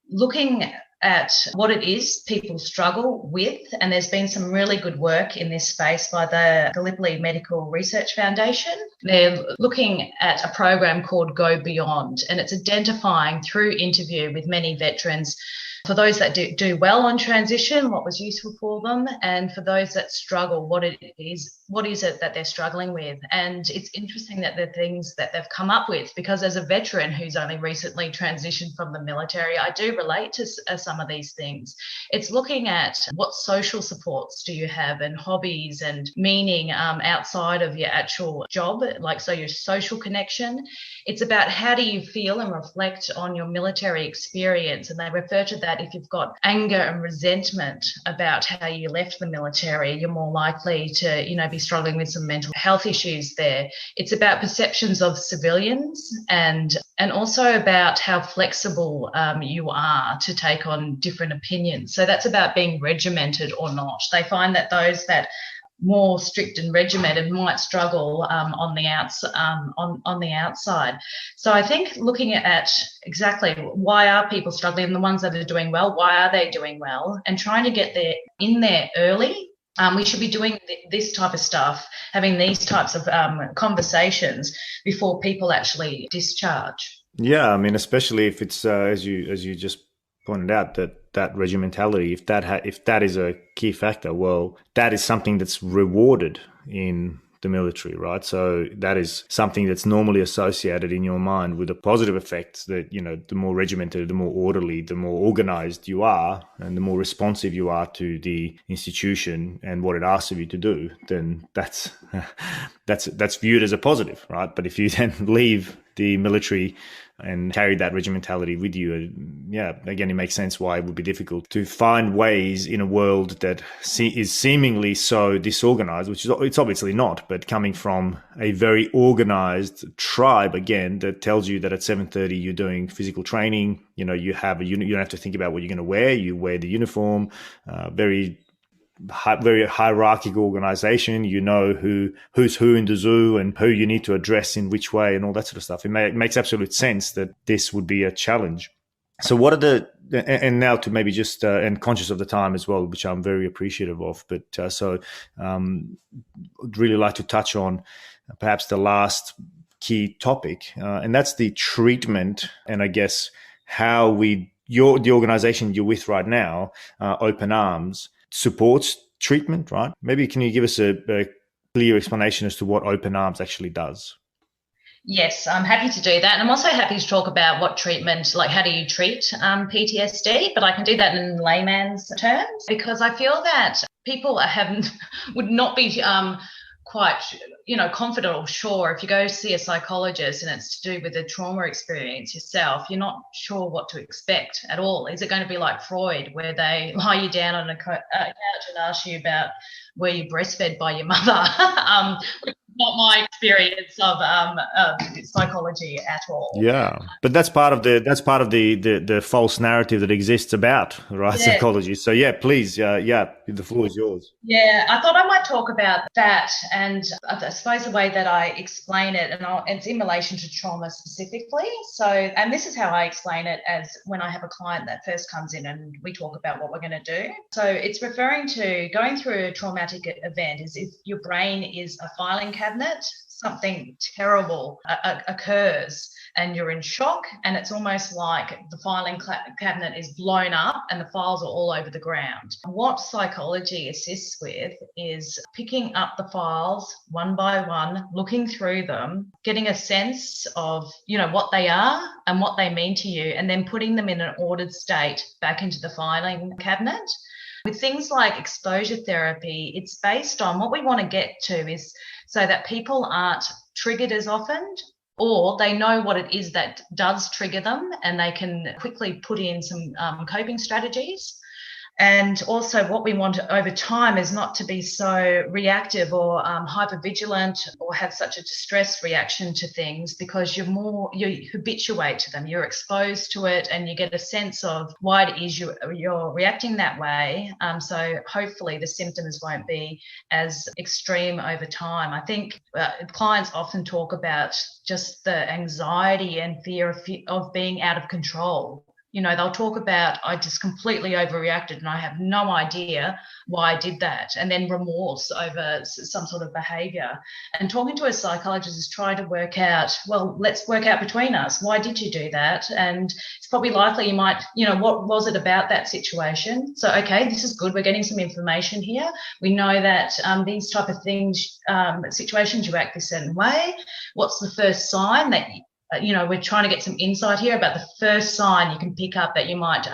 Speaker 2: looking at what it is people struggle with. And there's been some really good work in this space by the Gallipoli Medical Research Foundation. They're looking at a program called Go Beyond, and it's identifying through interview with many veterans, for those that do well on transition, what was useful for them, and for those that struggle, what is it that they're struggling with. And it's interesting that the things that they've come up with, because as a veteran who's only recently transitioned from the military, I do relate to some of these things. It's looking at what social supports do you have, and hobbies and meaning outside of your actual job, so your social connection. It's about how do you feel and reflect on your military experience, and they refer to that if you've got anger and resentment about how you left the military, you're more likely to, be struggling with some mental health issues there. It's about perceptions of civilians and also about how flexible you are to take on different opinions. So that's about being regimented or not. They find that those that more strict and regimented might struggle on the outside. So I think looking at exactly why are people struggling, the ones that are doing well, why are they doing well, and trying to get in there early. We should be doing this type of stuff, having these types of conversations before people actually discharge.
Speaker 1: Yeah, I mean, especially if it's as you just pointed out, that regimentality, if that is a key factor, well, that is something that's rewarded in the military, right? So that is something that's normally associated in your mind with a positive effect, that, the more regimented, the more orderly, the more organized you are, and the more responsive you are to the institution and what it asks of you to do, then that's viewed as a positive, right? But if you then leave the military and carry that regimentality with you, again, it makes sense why it would be difficult to find ways in a world that is seemingly so disorganized, which it's obviously not, but coming from a very organized tribe, again, that tells you that at 7:30 you're doing physical training, you don't have to think about what you're going to wear, you wear the uniform, very hierarchical organization, who's who in the zoo and who you need to address in which way and all that sort of stuff. It makes absolute sense that this would be a challenge. So what are and now to maybe just, and conscious of the time as well, which I'm very appreciative of, but I'd really like to touch on perhaps the last key topic, and that's the treatment, and I guess how the organization you're with right now, Open Arms, supports treatment, right? Maybe can you give us a clear explanation as to what Open Arms actually does?
Speaker 2: Yes, I'm happy to do that. And I'm also happy to talk about what treatment, like how do you treat PTSD, but I can do that in layman's terms, because I feel that people would not be quite, confident or sure. If you go see a psychologist and it's to do with a trauma experience yourself, you're not sure what to expect at all. Is it going to be like Freud, where they lie you down on a couch and ask you about were you breastfed by your mother? Which is not my experience of psychology at all.
Speaker 1: Yeah, but that's part of the false narrative that exists about, right?
Speaker 2: Yeah.
Speaker 1: Psychology. So yeah, please, the floor is yours.
Speaker 2: Yeah, I thought I might talk about that, and I suppose the way that I explain it, and it's in relation to trauma specifically. So, and this is how I explain it as when I have a client that first comes in and we talk about what we're going to do. So it's referring to going through a traumatic event is if your brain is a filing cabinet, something terrible occurs and you're in shock, and it's almost like the filing cabinet is blown up and the files are all over the ground. What psychology assists with is picking up the files one by one, looking through them, getting a sense of, what they are and what they mean to you, and then putting them in an ordered state back into the filing cabinet. With things like exposure therapy, it's based on what we want to get to is so that people aren't triggered as often, or they know what it is that does trigger them and they can quickly put in some coping strategies. And also what we want over time is not to be so reactive or hypervigilant or have such a distress reaction to things, because you habituate to them, you're exposed to it, and you get a sense of why it is you're reacting that way. So hopefully the symptoms won't be as extreme over time. I think clients often talk about just the anxiety and fear of being out of control. They'll talk about, I just completely overreacted and I have no idea why I did that. And then remorse over some sort of behavior. And talking to a psychologist is trying to work out, well, let's work out between us. Why did you do that? And it's probably likely you might, what was it about that situation? So, okay, this is good. We're getting some information here. We know that these type of things, situations, you act this certain way. What's the first sign that we're trying to get some insight here about the first sign you can pick up that you might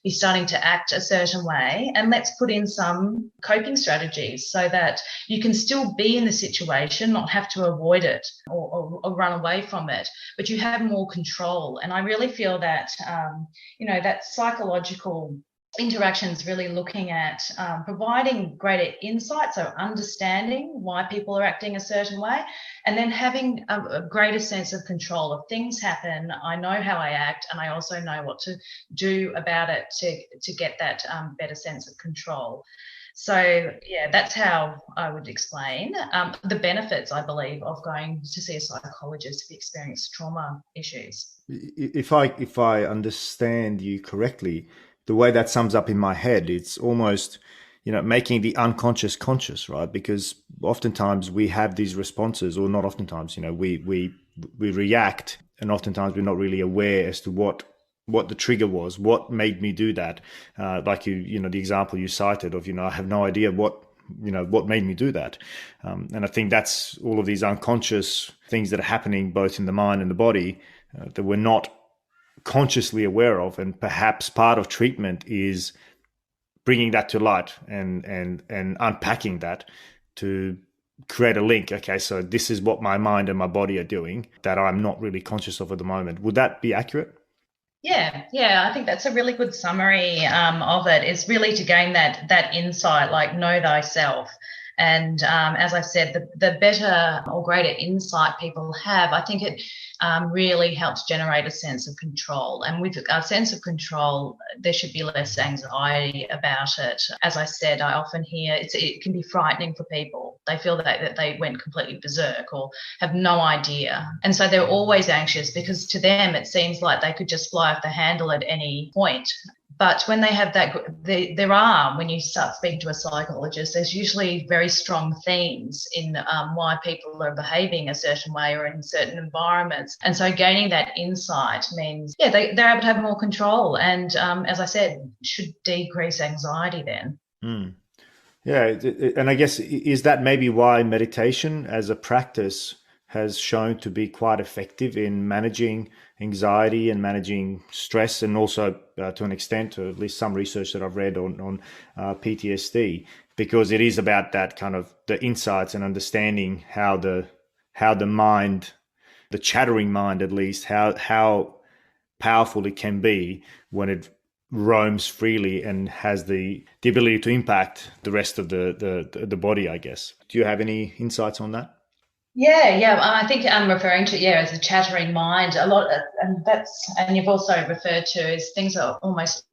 Speaker 2: be starting to act a certain way. And let's put in some coping strategies so that you can still be in the situation, not have to avoid it or run away from it, but you have more control. And I really feel that, that psychological interactions really looking at providing greater insight, so understanding why people are acting a certain way, and then having a greater sense of control. If things happen, I know how I act, and I also know what to do about it to get that better sense of control. So, yeah, that's how I would explain the benefits, I believe, of going to see a psychologist if you experience trauma issues.
Speaker 1: If I understand you correctly, the way that sums up in my head, it's almost, making the unconscious conscious, right? Because oftentimes we have these responses, or not oftentimes, we react, and oftentimes we're not really aware as to what the trigger was, what made me do that. Like the example you cited of, I have no idea what made me do that. And I think that's all of these unconscious things that are happening both in the mind and the body that we're not consciously aware of. And perhaps part of treatment is bringing that to light and unpacking that to create a link. Okay, so this is what my mind and my body are doing that I'm not really conscious of at the moment. Would that be accurate?
Speaker 2: Yeah, I think that's a really good summary of it, is really to gain that insight, like know thyself. And as I said, the better or greater insight people have, I think it really helps generate a sense of control. And with a sense of control, there should be less anxiety about it. As I said, I often hear it can be frightening for people. They feel that they went completely berserk or have no idea. And so they're always anxious because to them it seems like they could just fly off the handle at any point. But when they have that, when you start speaking to a psychologist, there's usually very strong themes in why people are behaving a certain way or in certain environments. And so gaining that insight means, they're able to have more control and, as I said, should decrease anxiety then.
Speaker 1: Mm. Yeah, and I guess, is that maybe why meditation as a practice has shown to be quite effective in managing anxiety and managing stress, and also to an extent, or at least some research that I've read on PTSD, because it is about that kind of the insights and understanding how the mind, the chattering mind at least, how powerful it can be when it roams freely and has the ability to impact the rest of the body, I guess. Do you have any insights on that?
Speaker 2: Yeah. I think I'm referring to as a chattering mind. A lot, and you've also referred to as things are almost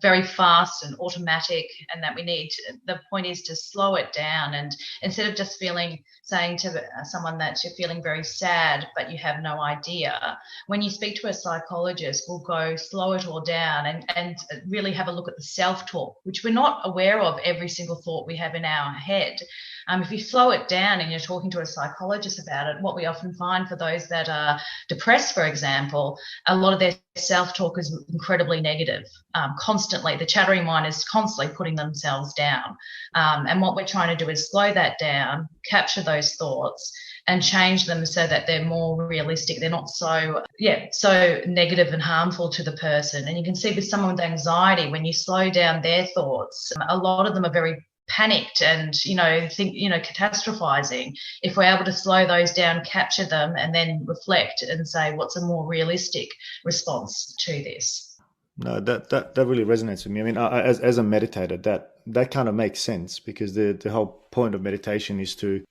Speaker 2: very fast and automatic, and that the point is to slow it down, and instead of just saying to someone that you're feeling very sad but you have no idea, when you speak to a psychologist, we'll go slow it all down and really have a look at the self-talk, which we're not aware of every single thought we have in our head. If you slow it down and you're talking to a psychologist about it, what we often find for those that are depressed, for example, a lot of their self-talk is incredibly negative. Constantly, the chattering mind is constantly putting themselves down. And what we're trying to do is slow that down, capture those thoughts, and change them so that they're more realistic. They're not so negative and harmful to the person. And you can see with someone with anxiety, when you slow down their thoughts, a lot of them are very panicked and catastrophizing. If we're able to slow those down, capture them, and then reflect and say what's a more realistic response to this.
Speaker 1: No, that really resonates with me. I mean, as a meditator, that kind of makes sense, because the whole point of meditation is to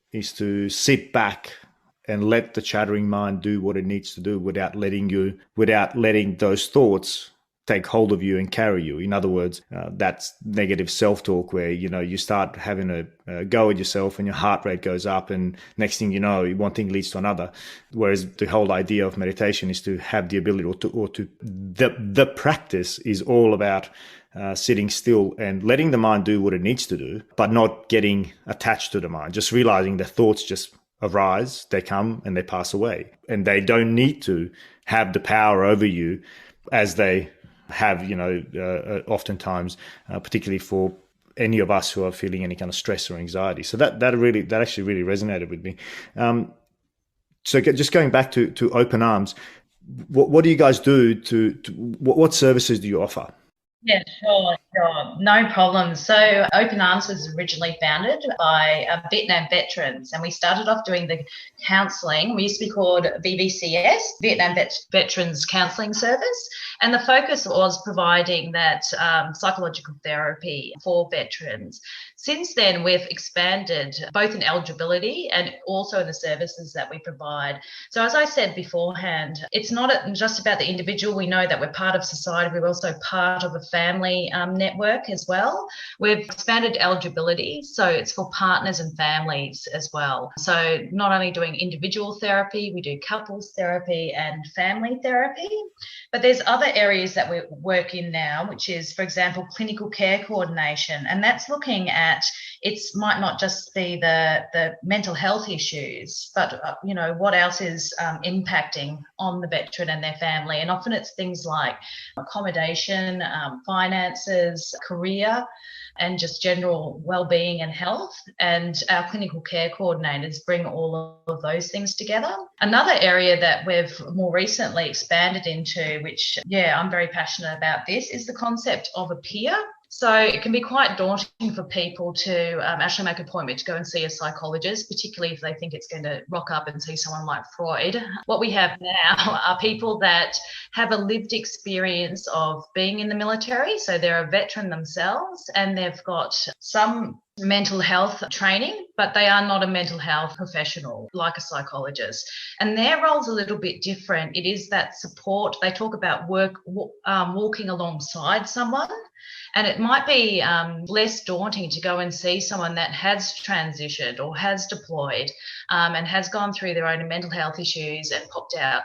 Speaker 1: sit back and let the chattering mind do what it needs to do without letting those thoughts take hold of you and carry you. In other words, that's negative self-talk, where you start having a go at yourself and your heart rate goes up, and next thing you know, one thing leads to another. Whereas the whole idea of meditation is to have the ability, the practice is all about sitting still and letting the mind do what it needs to do, but not getting attached to the mind. Just realizing that thoughts just arise, they come and they pass away, and they don't need to have the power over you as they have, oftentimes, particularly for any of us who are feeling any kind of stress or anxiety. So that actually really resonated with me. So just going back to Open Arms, what do you guys do what services do you offer?
Speaker 2: Yeah, sure. No problem. So Open Arms was originally founded by Vietnam veterans, and we started off doing the counselling. We used to be called VBCS, Vietnam Veterans Counselling Service, and the focus was providing that psychological therapy for veterans. Since then, we've expanded both in eligibility and also in the services that we provide. So as I said beforehand, it's not just about the individual. We know that we're part of society. We're also part of a family network as well. We've expanded eligibility, so it's for partners and families as well. So not only doing individual therapy, we do couples therapy and family therapy, but there's other areas that we work in now, which is, for example, clinical care coordination, and that's looking at, it might not just be the mental health issues, but what else is impacting on the veteran and their family. And often it's things like accommodation, finances, career, and just general well-being and health. And our clinical care coordinators bring all of those things together. Another area that we've more recently expanded into, which, I'm very passionate about this, is the concept of a peer. So it can be quite daunting for people to actually make an appointment to go and see a psychologist, particularly if they think it's going to rock up and see someone like Freud. What we have now are people that have a lived experience of being in the military. So they're a veteran themselves, and they've got some mental health training, but they are not a mental health professional like a psychologist. And their role's a little bit different. It is that support. They talk about walking alongside someone. And it might be less daunting to go and see someone that has transitioned or has deployed and has gone through their own mental health issues and popped out,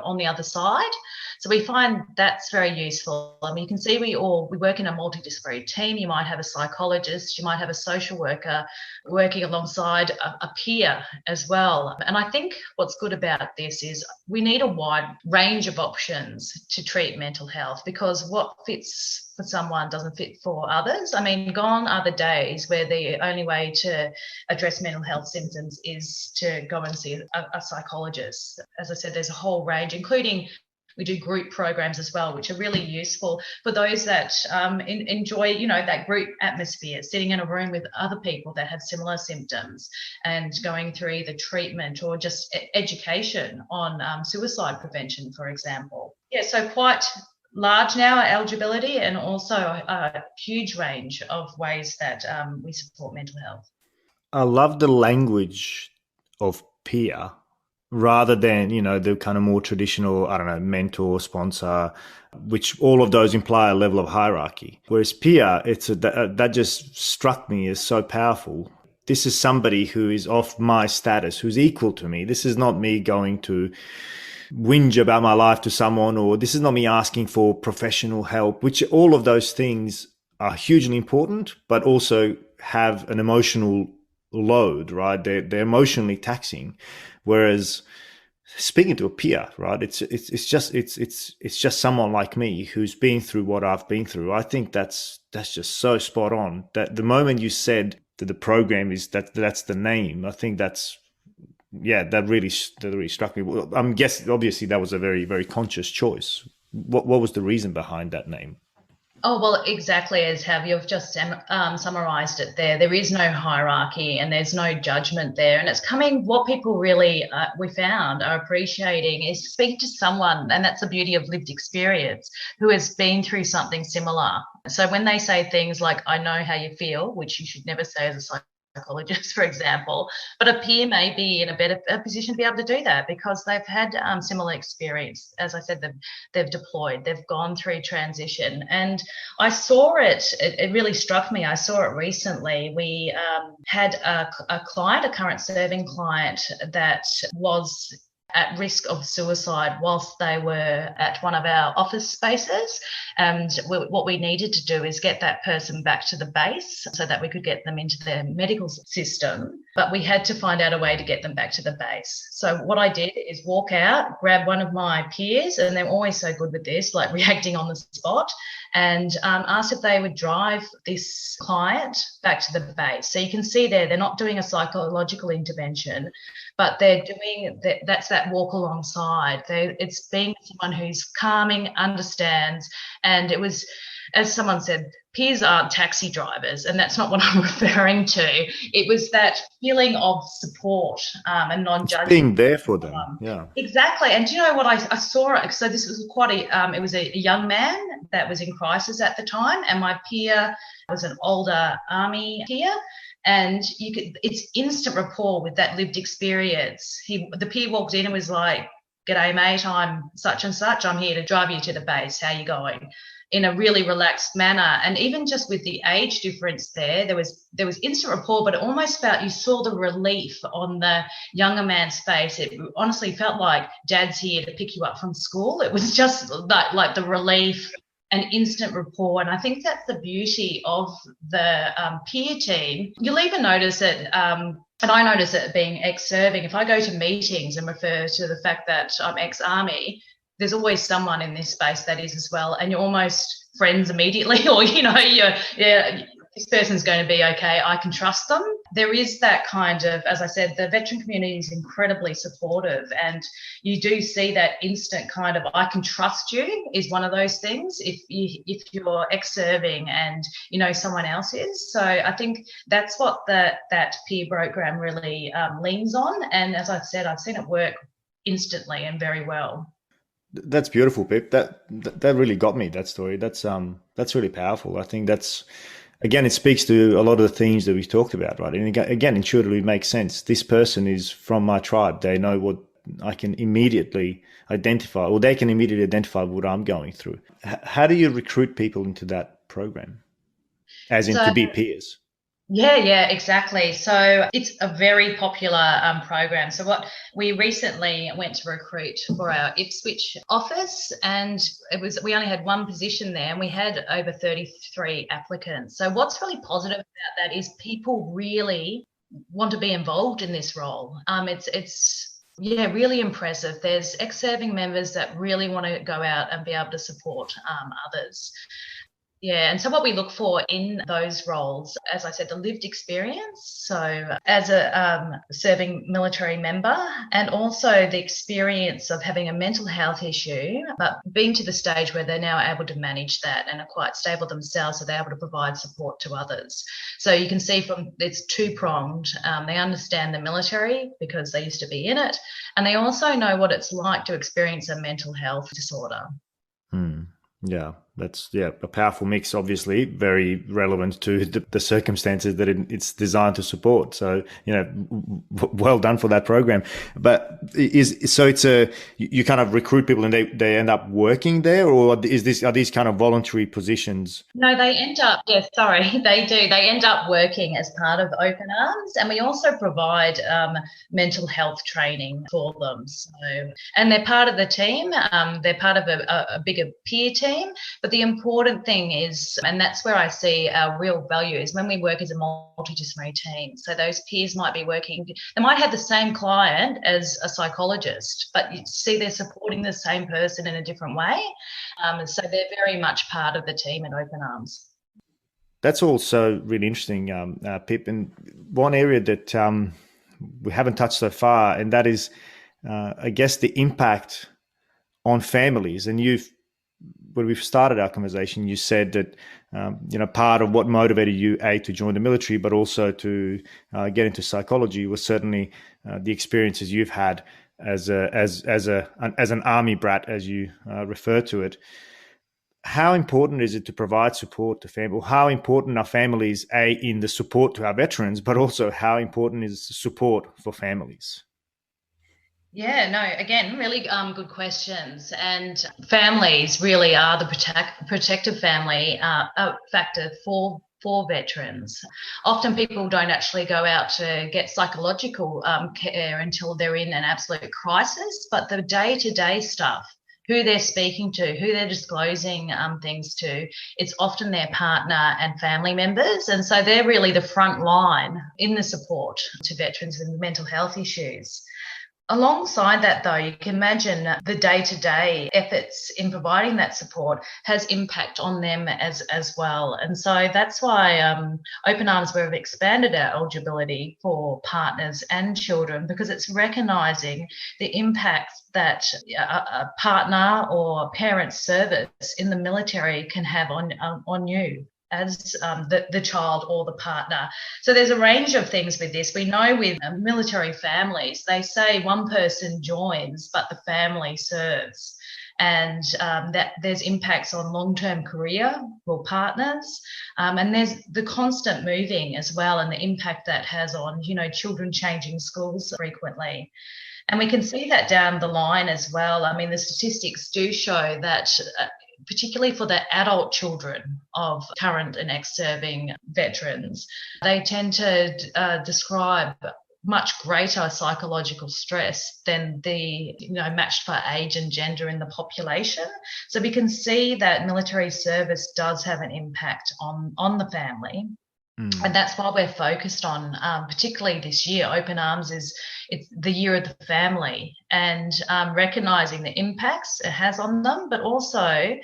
Speaker 2: on the other side. So we find that's very useful. I mean, you can see we work in a multidisciplinary team. You might have a psychologist, you might have a social worker working alongside a peer as well. And I think what's good about this is we need a wide range of options to treat mental health, because what fits for someone doesn't fit for others. I mean, gone are the days where the only way to address mental health symptoms is to go and see a psychologist. As I said, there's a whole range, including we do group programs as well, which are really useful for those that enjoy, that group atmosphere, sitting in a room with other people that have similar symptoms and going through either treatment or just education on suicide prevention, for example. Yeah, so quite large now, our eligibility, and also a huge range of ways that we support mental health.
Speaker 1: I love the language of peer rather than, the kind of more traditional, I don't know, mentor, sponsor, which all of those imply a level of hierarchy. Whereas peer, that just struck me as so powerful. This is somebody who is of my status, who's equal to me. This is not me going to whinge about my life to someone, or this is not me asking for professional help, which all of those things are hugely important, but also have an emotional load, right? They're emotionally taxing. Whereas speaking to a peer, right? It's just someone like me who's been through what I've been through. I think that's just so spot on. That the moment you said that the program is that's the name, I think that really struck me. I'm guessing obviously that was a very, very conscious choice. What was the reason behind that name?
Speaker 2: Oh, well, exactly as have you've just summarised it there. There is no hierarchy and there's no judgment there. And it's what people really, we found, are appreciating is speak to someone, and that's the beauty of lived experience, who has been through something similar. So when they say things like, I know how you feel, which you should never say as a psychologist, for example, but a peer may be in a better position to be able to do that because they've had similar experience. As I said, they've deployed, they've gone through transition. And I saw it really struck me. I saw it recently. We had a client, a current serving client, that was at risk of suicide whilst they were at one of our office spaces. And what we needed to do is get that person back to the base so that we could get them into the medical system. But we had to find out a way to get them back to the base. So what I did is walk out, grab one of my peers, and they're always so good with this, like reacting on the spot, and asked if they would drive this client back to the base. So you can see there, they're not doing a psychological intervention, but they're doing that's that walk alongside. It's being someone who's calming, understands, and it was, as someone said, peers aren't taxi drivers, and that's not what I'm referring to. It was that feeling of support and non-judgment.
Speaker 1: Being there for them, yeah.
Speaker 2: Exactly. And do you know what I saw? So this was it was a young man that was in crisis at the time, and my peer was an older army peer. And it's instant rapport with that lived experience. The peer walked in and was like, "G'day, mate, I'm such and such. I'm here to drive you to the base. How you going?" In a really relaxed manner. And even just with the age difference there was instant rapport, but it almost felt, you saw the relief on the younger man's face. It honestly felt like Dad's here to pick you up from school. It was just like the relief and instant rapport. And I think that's the beauty of the peer team. You'll even notice it, and I notice it being ex-serving. If I go to meetings and refer to the fact that I'm ex-army, there's always someone in this space that is as well, and you're almost friends immediately, or this person's going to be okay, I can trust them. There is that kind of, as I said, the veteran community is incredibly supportive, and you do see that instant kind of, I can trust you, is one of those things if you're ex-serving and someone else is. So I think that's what that peer program really leans on, and as I said, I've seen it work instantly and very well.
Speaker 1: That's beautiful, Pip. That really got me, that story. That's really powerful. I think that's, again, it speaks to a lot of the themes that we've talked about, right? And again, intuitively makes sense. This person is from my tribe. They know what I can immediately identify, or they can immediately identify what I'm going through. How do you recruit people into that program, as in to be peers?
Speaker 2: Yeah, exactly. So it's a very popular program. So what we recently went to recruit for our Ipswich office, and we only had one position there, and we had over 33 applicants. So what's really positive about that is people really want to be involved in this role. It's really impressive. There's ex-serving members that really want to go out and be able to support others. Yeah, and so what we look for in those roles, as I said, the lived experience. So, as a serving military member, and also the experience of having a mental health issue, but being to the stage where they're now able to manage that and are quite stable themselves, so they're able to provide support to others. So you can see from it's two-pronged. They understand the military because they used to be in it, and they also know what it's like to experience a mental health disorder.
Speaker 1: Yeah, that's a powerful mix. Obviously, very relevant to the circumstances that it's designed to support. So, well done for that program. But you kind of recruit people and they end up working there, or are these kind of voluntary positions?
Speaker 2: No, they end up, they do. They end up working as part of Open Arms, and we also provide mental health training for them. So, and they're part of the team. They're part of a bigger peer team. But the important thing is, and that's where I see our real value, is when we work as a multidisciplinary team. So those peers might be working, they might have the same client as a psychologist, but you see they're supporting the same person in a different way. So they're very much part of the team at Open Arms.
Speaker 1: That's also really interesting, Pip. And one area that we haven't touched so far, and that is, I guess, the impact on families. And when we've started our conversation, you said that part of what motivated you to join the military, but also to get into psychology, was certainly the experiences you've had as an army brat, as you refer to it. How important is it to provide support to family? How important are families in the support to our veterans, but also how important is support for families?
Speaker 2: Yeah, no, again, really good questions. And families really are the protective family factor for veterans. Often people don't actually go out to get psychological care until they're in an absolute crisis, but the day-to-day stuff, who they're speaking to, who they're disclosing things to, it's often their partner and family members. And so they're really the front line in the support to veterans with mental health issues. Alongside that, though, you can imagine the day-to-day efforts in providing that support has impact on them as well. And so that's why Open Arms, we've expanded our eligibility for partners and children, because it's recognising the impact that a partner or parent service in the military can have on you as the child or the partner. So there's a range of things with this. We know with military families, they say one person joins, but the family serves. And that there's impacts on long-term career for partners. And there's the constant moving as well, and the impact that has on, children changing schools frequently. And we can see that down the line as well. I mean, the statistics do show that particularly for the adult children of current and ex-serving veterans, they tend to describe much greater psychological stress than the matched for age and gender in the population. So we can see that military service does have an impact on the family. And that's why we're focused on, particularly this year, Open Arms it's the year of the family, and recognising the impacts it has on them, but also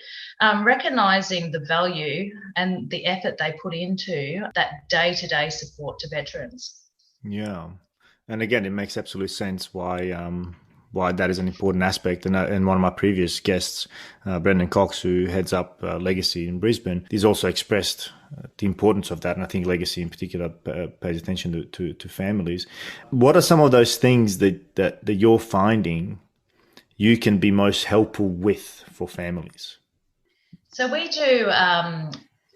Speaker 2: recognising the value and the effort they put into that day-to-day support to veterans.
Speaker 1: Yeah. And again, it makes absolute sense why that is an important aspect. And one of my previous guests, Brendan Cox, who heads up Legacy in Brisbane, he's also expressed the importance of that. And I think Legacy in particular pays attention to families. What are some of those things that you're finding you can be most helpful with for families?
Speaker 2: So we do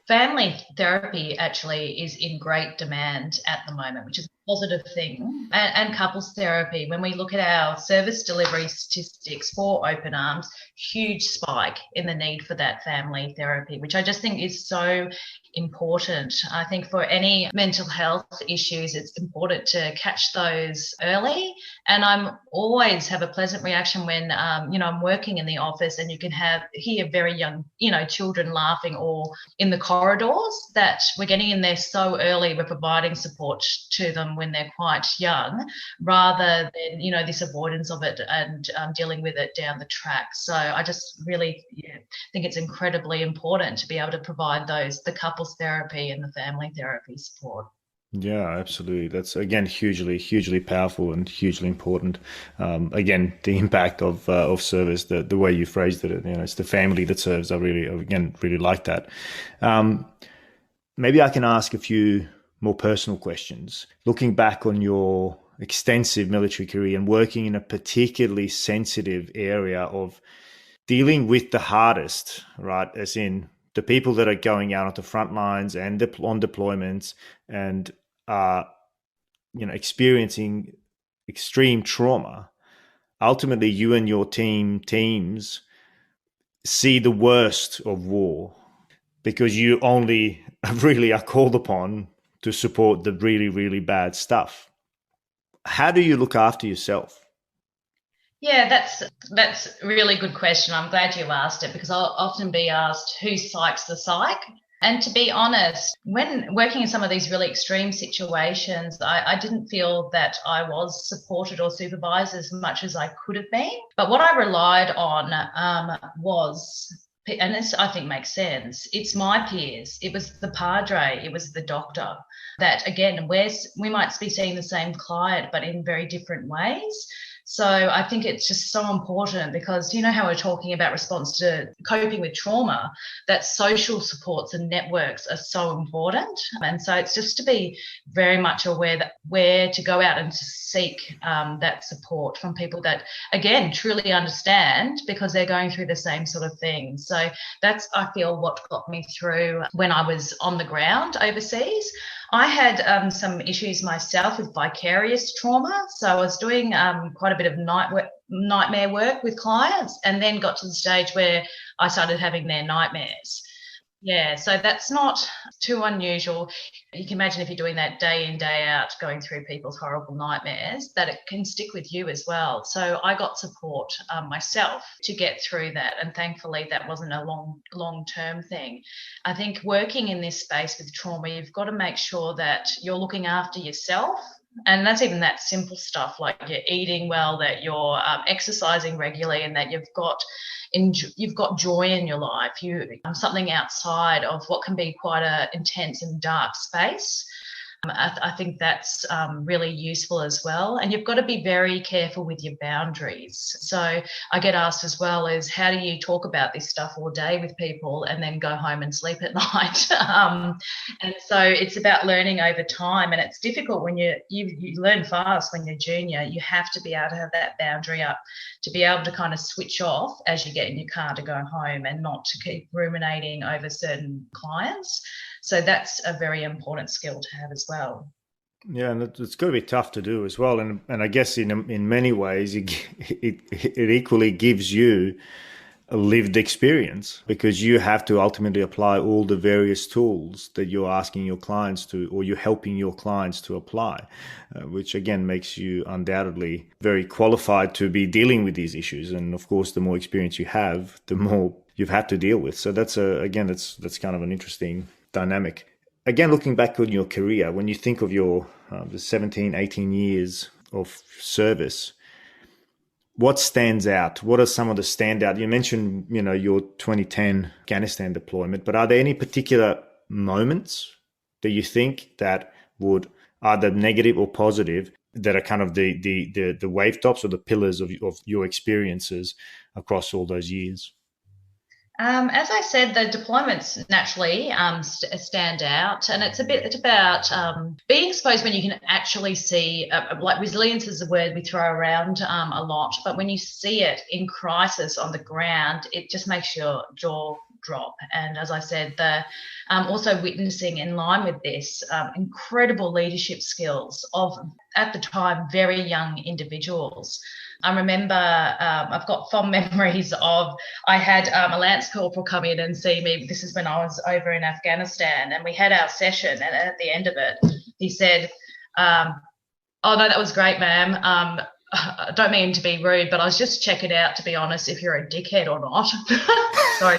Speaker 2: family therapy actually is in great demand at the moment, which is a positive thing, and couples therapy. When we look at our service delivery statistics for Open Arms, huge spike in the need for that family therapy, which I just think is so important. I think for any mental health issues, it's important to catch those early. And I'm always have a pleasant reaction when, I'm working in the office and you can hear very young, children laughing or in the corridors, that we're getting in there so early. We're providing support to them when they're quite young, rather than, this avoidance of it and dealing with it down the track. So I just really think it's incredibly important to be able to provide the couples therapy and the family therapy support.
Speaker 1: Yeah, absolutely. That's again hugely powerful and hugely important. Again, the impact of service, the way you phrased it, it's the family that serves. I really like that. Maybe I can ask a few more personal questions. Looking back on your extensive military career and working in a particularly sensitive area of dealing with the hardest, right? As in the people that are going out on the front lines and on deployments and are, experiencing extreme trauma. Ultimately, you and your teams see the worst of war because you only really are called upon to support the really, really bad stuff. How do you look after yourself?
Speaker 2: Yeah, that's a really good question. I'm glad you asked it, because I'll often be asked who psychs the psych. And to be honest, when working in some of these really extreme situations, I didn't feel that I was supported or supervised as much as I could have been. But what I relied on was, and this I think makes sense, it's my peers. It was the padre, it was the doctor, that again, we might be seeing the same client, but in very different ways. So I think it's just so important, because how we're talking about response to coping with trauma, that social supports and networks are so important. And so it's just to be very much aware that where to go out and to seek that support from people that, again, truly understand, because they're going through the same sort of thing. So that's, I feel, what got me through when I was on the ground overseas. I had some issues myself with vicarious trauma. So I was doing quite a bit of nightmare work with clients, and then got to the stage where I started having their nightmares. Yeah, so that's not too unusual. You can imagine if you're doing that day in, day out, going through people's horrible nightmares, that it can stick with you as well. So I got support myself to get through that. And thankfully, that wasn't a long-term thing. I think working in this space with trauma, you've got to make sure that you're looking after yourself. And that's even that simple stuff, like you're eating well, that you're exercising regularly, and that you've got joy in your life. Something outside of what can be quite a intense and dark space. I think that's really useful as well. And you've got to be very careful with your boundaries. So I get asked as well is, how do you talk about this stuff all day with people and then go home and sleep at night? And so it's about learning over time. And it's difficult when you learn fast when you're junior. You have to be able to have that boundary up, to be able to kind of switch off as you get in your car to go home, and not to keep ruminating over certain clients. So that's a very important skill to have as well.
Speaker 1: Yeah, and it's got to be tough to do as well. And I guess in many ways, it equally gives you a lived experience, because you have to ultimately apply all the various tools that you're asking your clients to, or you're helping your clients to apply, which again makes you undoubtedly very qualified to be dealing with these issues. And of course, the more experience you have, the more you've had to deal with. So that's kind of an interesting dynamic. Again, looking back on your career, when you think of your the 17, 18 years of service, what stands out? What are some of the standout? You mentioned, your 2010 Afghanistan deployment, but are there any particular moments that you think that would either negative or positive that are kind of the wave tops or the pillars of your experiences across all those years?
Speaker 2: As I said, the deployments naturally stand out, and it's about being exposed when you can actually see, like resilience is a word we throw around a lot, but when you see it in crisis on the ground, it just makes your jaw drop. And as I said, also witnessing in line with this incredible leadership skills of, at the time, very young individuals. I remember I've got fond memories of, I had a Lance Corporal come in and see me. This is when I was over in Afghanistan, and we had our session, and at the end of it, he said, "Oh no, that was great, ma'am. I don't mean to be rude, but I was just checking out, to be honest, if you're a dickhead or not." Sorry,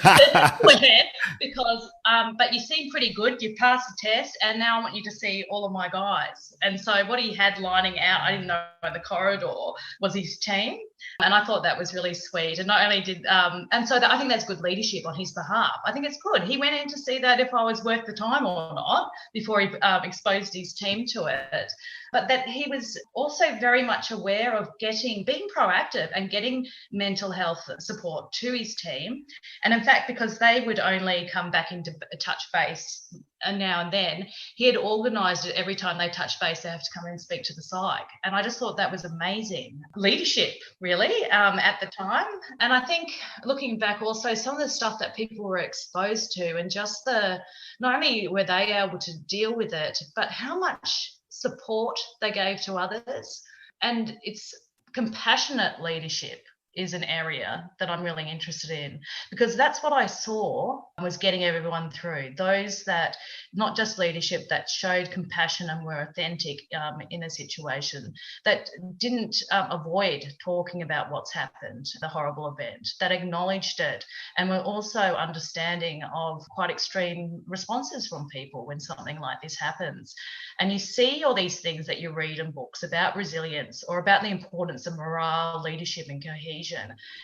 Speaker 2: because but you seem pretty good. You passed the test, and now I want you to see all of my guys. And so what he had lining out, I didn't know, the corridor was his team, and I thought that was really sweet. And not only did, and so I think that's good leadership on his behalf. I think it's good. He went in to see that if I was worth the time or not before he exposed his team to it. But that he was also very much aware of being proactive and getting mental health support to his team. And in fact, because they would only come back into touch base now and then, he had organised it every time they touch base, they have to come in and speak to the psych. And I just thought that was amazing leadership, really, at the time. And I think looking back also, some of the stuff that people were exposed to, and just not only were they able to deal with it, but how much support they gave to others. And it's compassionate leadership is an area that I'm really interested in, because that's what I saw was getting everyone through. Those that, not just leadership, that showed compassion and were authentic in a situation, that didn't avoid talking about what's happened, the horrible event, that acknowledged it, and were also understanding of quite extreme responses from people when something like this happens. And you see all these things that you read in books about resilience or about the importance of morale, leadership and cohesion.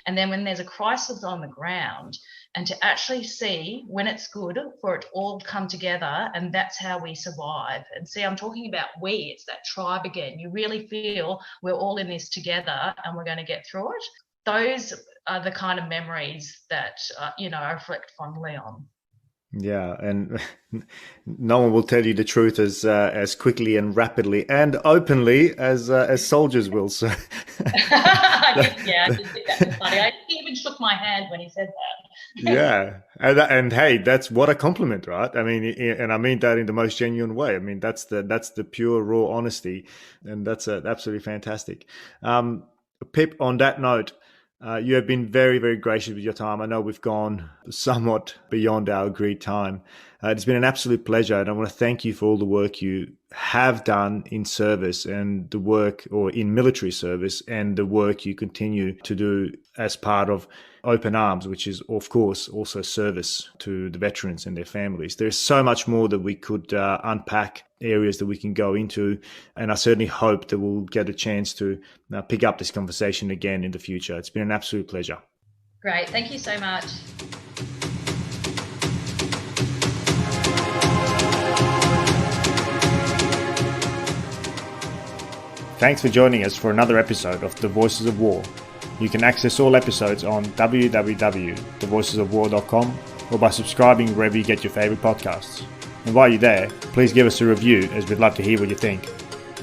Speaker 2: And then when there's a crisis on the ground, and to actually see when it's good for it all to come together, and that's how we survive. And see, I'm talking about it's that tribe again. You really feel we're all in this together and we're going to get through it. Those are the kind of memories that, I reflect fondly on.
Speaker 1: Yeah, and no one will tell you the truth as quickly and rapidly and openly as soldiers will. So,
Speaker 2: yeah, I just think that was funny. He even shook my hand when he said that.
Speaker 1: Yeah, and hey, that's what a compliment, right? I mean, and I mean that in the most genuine way. I mean, that's the pure raw honesty, and that's absolutely fantastic. Pip, on that note, you have been very, very gracious with your time. I know we've gone somewhat beyond our agreed time. It's been an absolute pleasure, and I want to thank you for all the work you have done in service and the work, or in military service, and the work you continue to do as part of Open Arms, which is, of course, also service to the veterans and their families. There's so much more that we could unpack, areas that we can go into, and I certainly hope that we'll get a chance to pick up this conversation again in the future. It's been an absolute pleasure.
Speaker 2: Great. Thank you so much.
Speaker 1: Thanks for joining us for another episode of The Voices of War. You can access all episodes on www.thevoicesofwar.com or by subscribing wherever you get your favourite podcasts. And while you're there, please give us a review, as we'd love to hear what you think.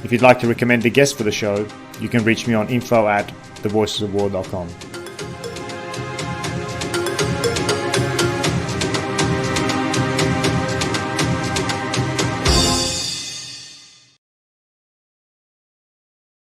Speaker 1: If you'd like to recommend a guest for the show, you can reach me on info@thevoicesofwar.com.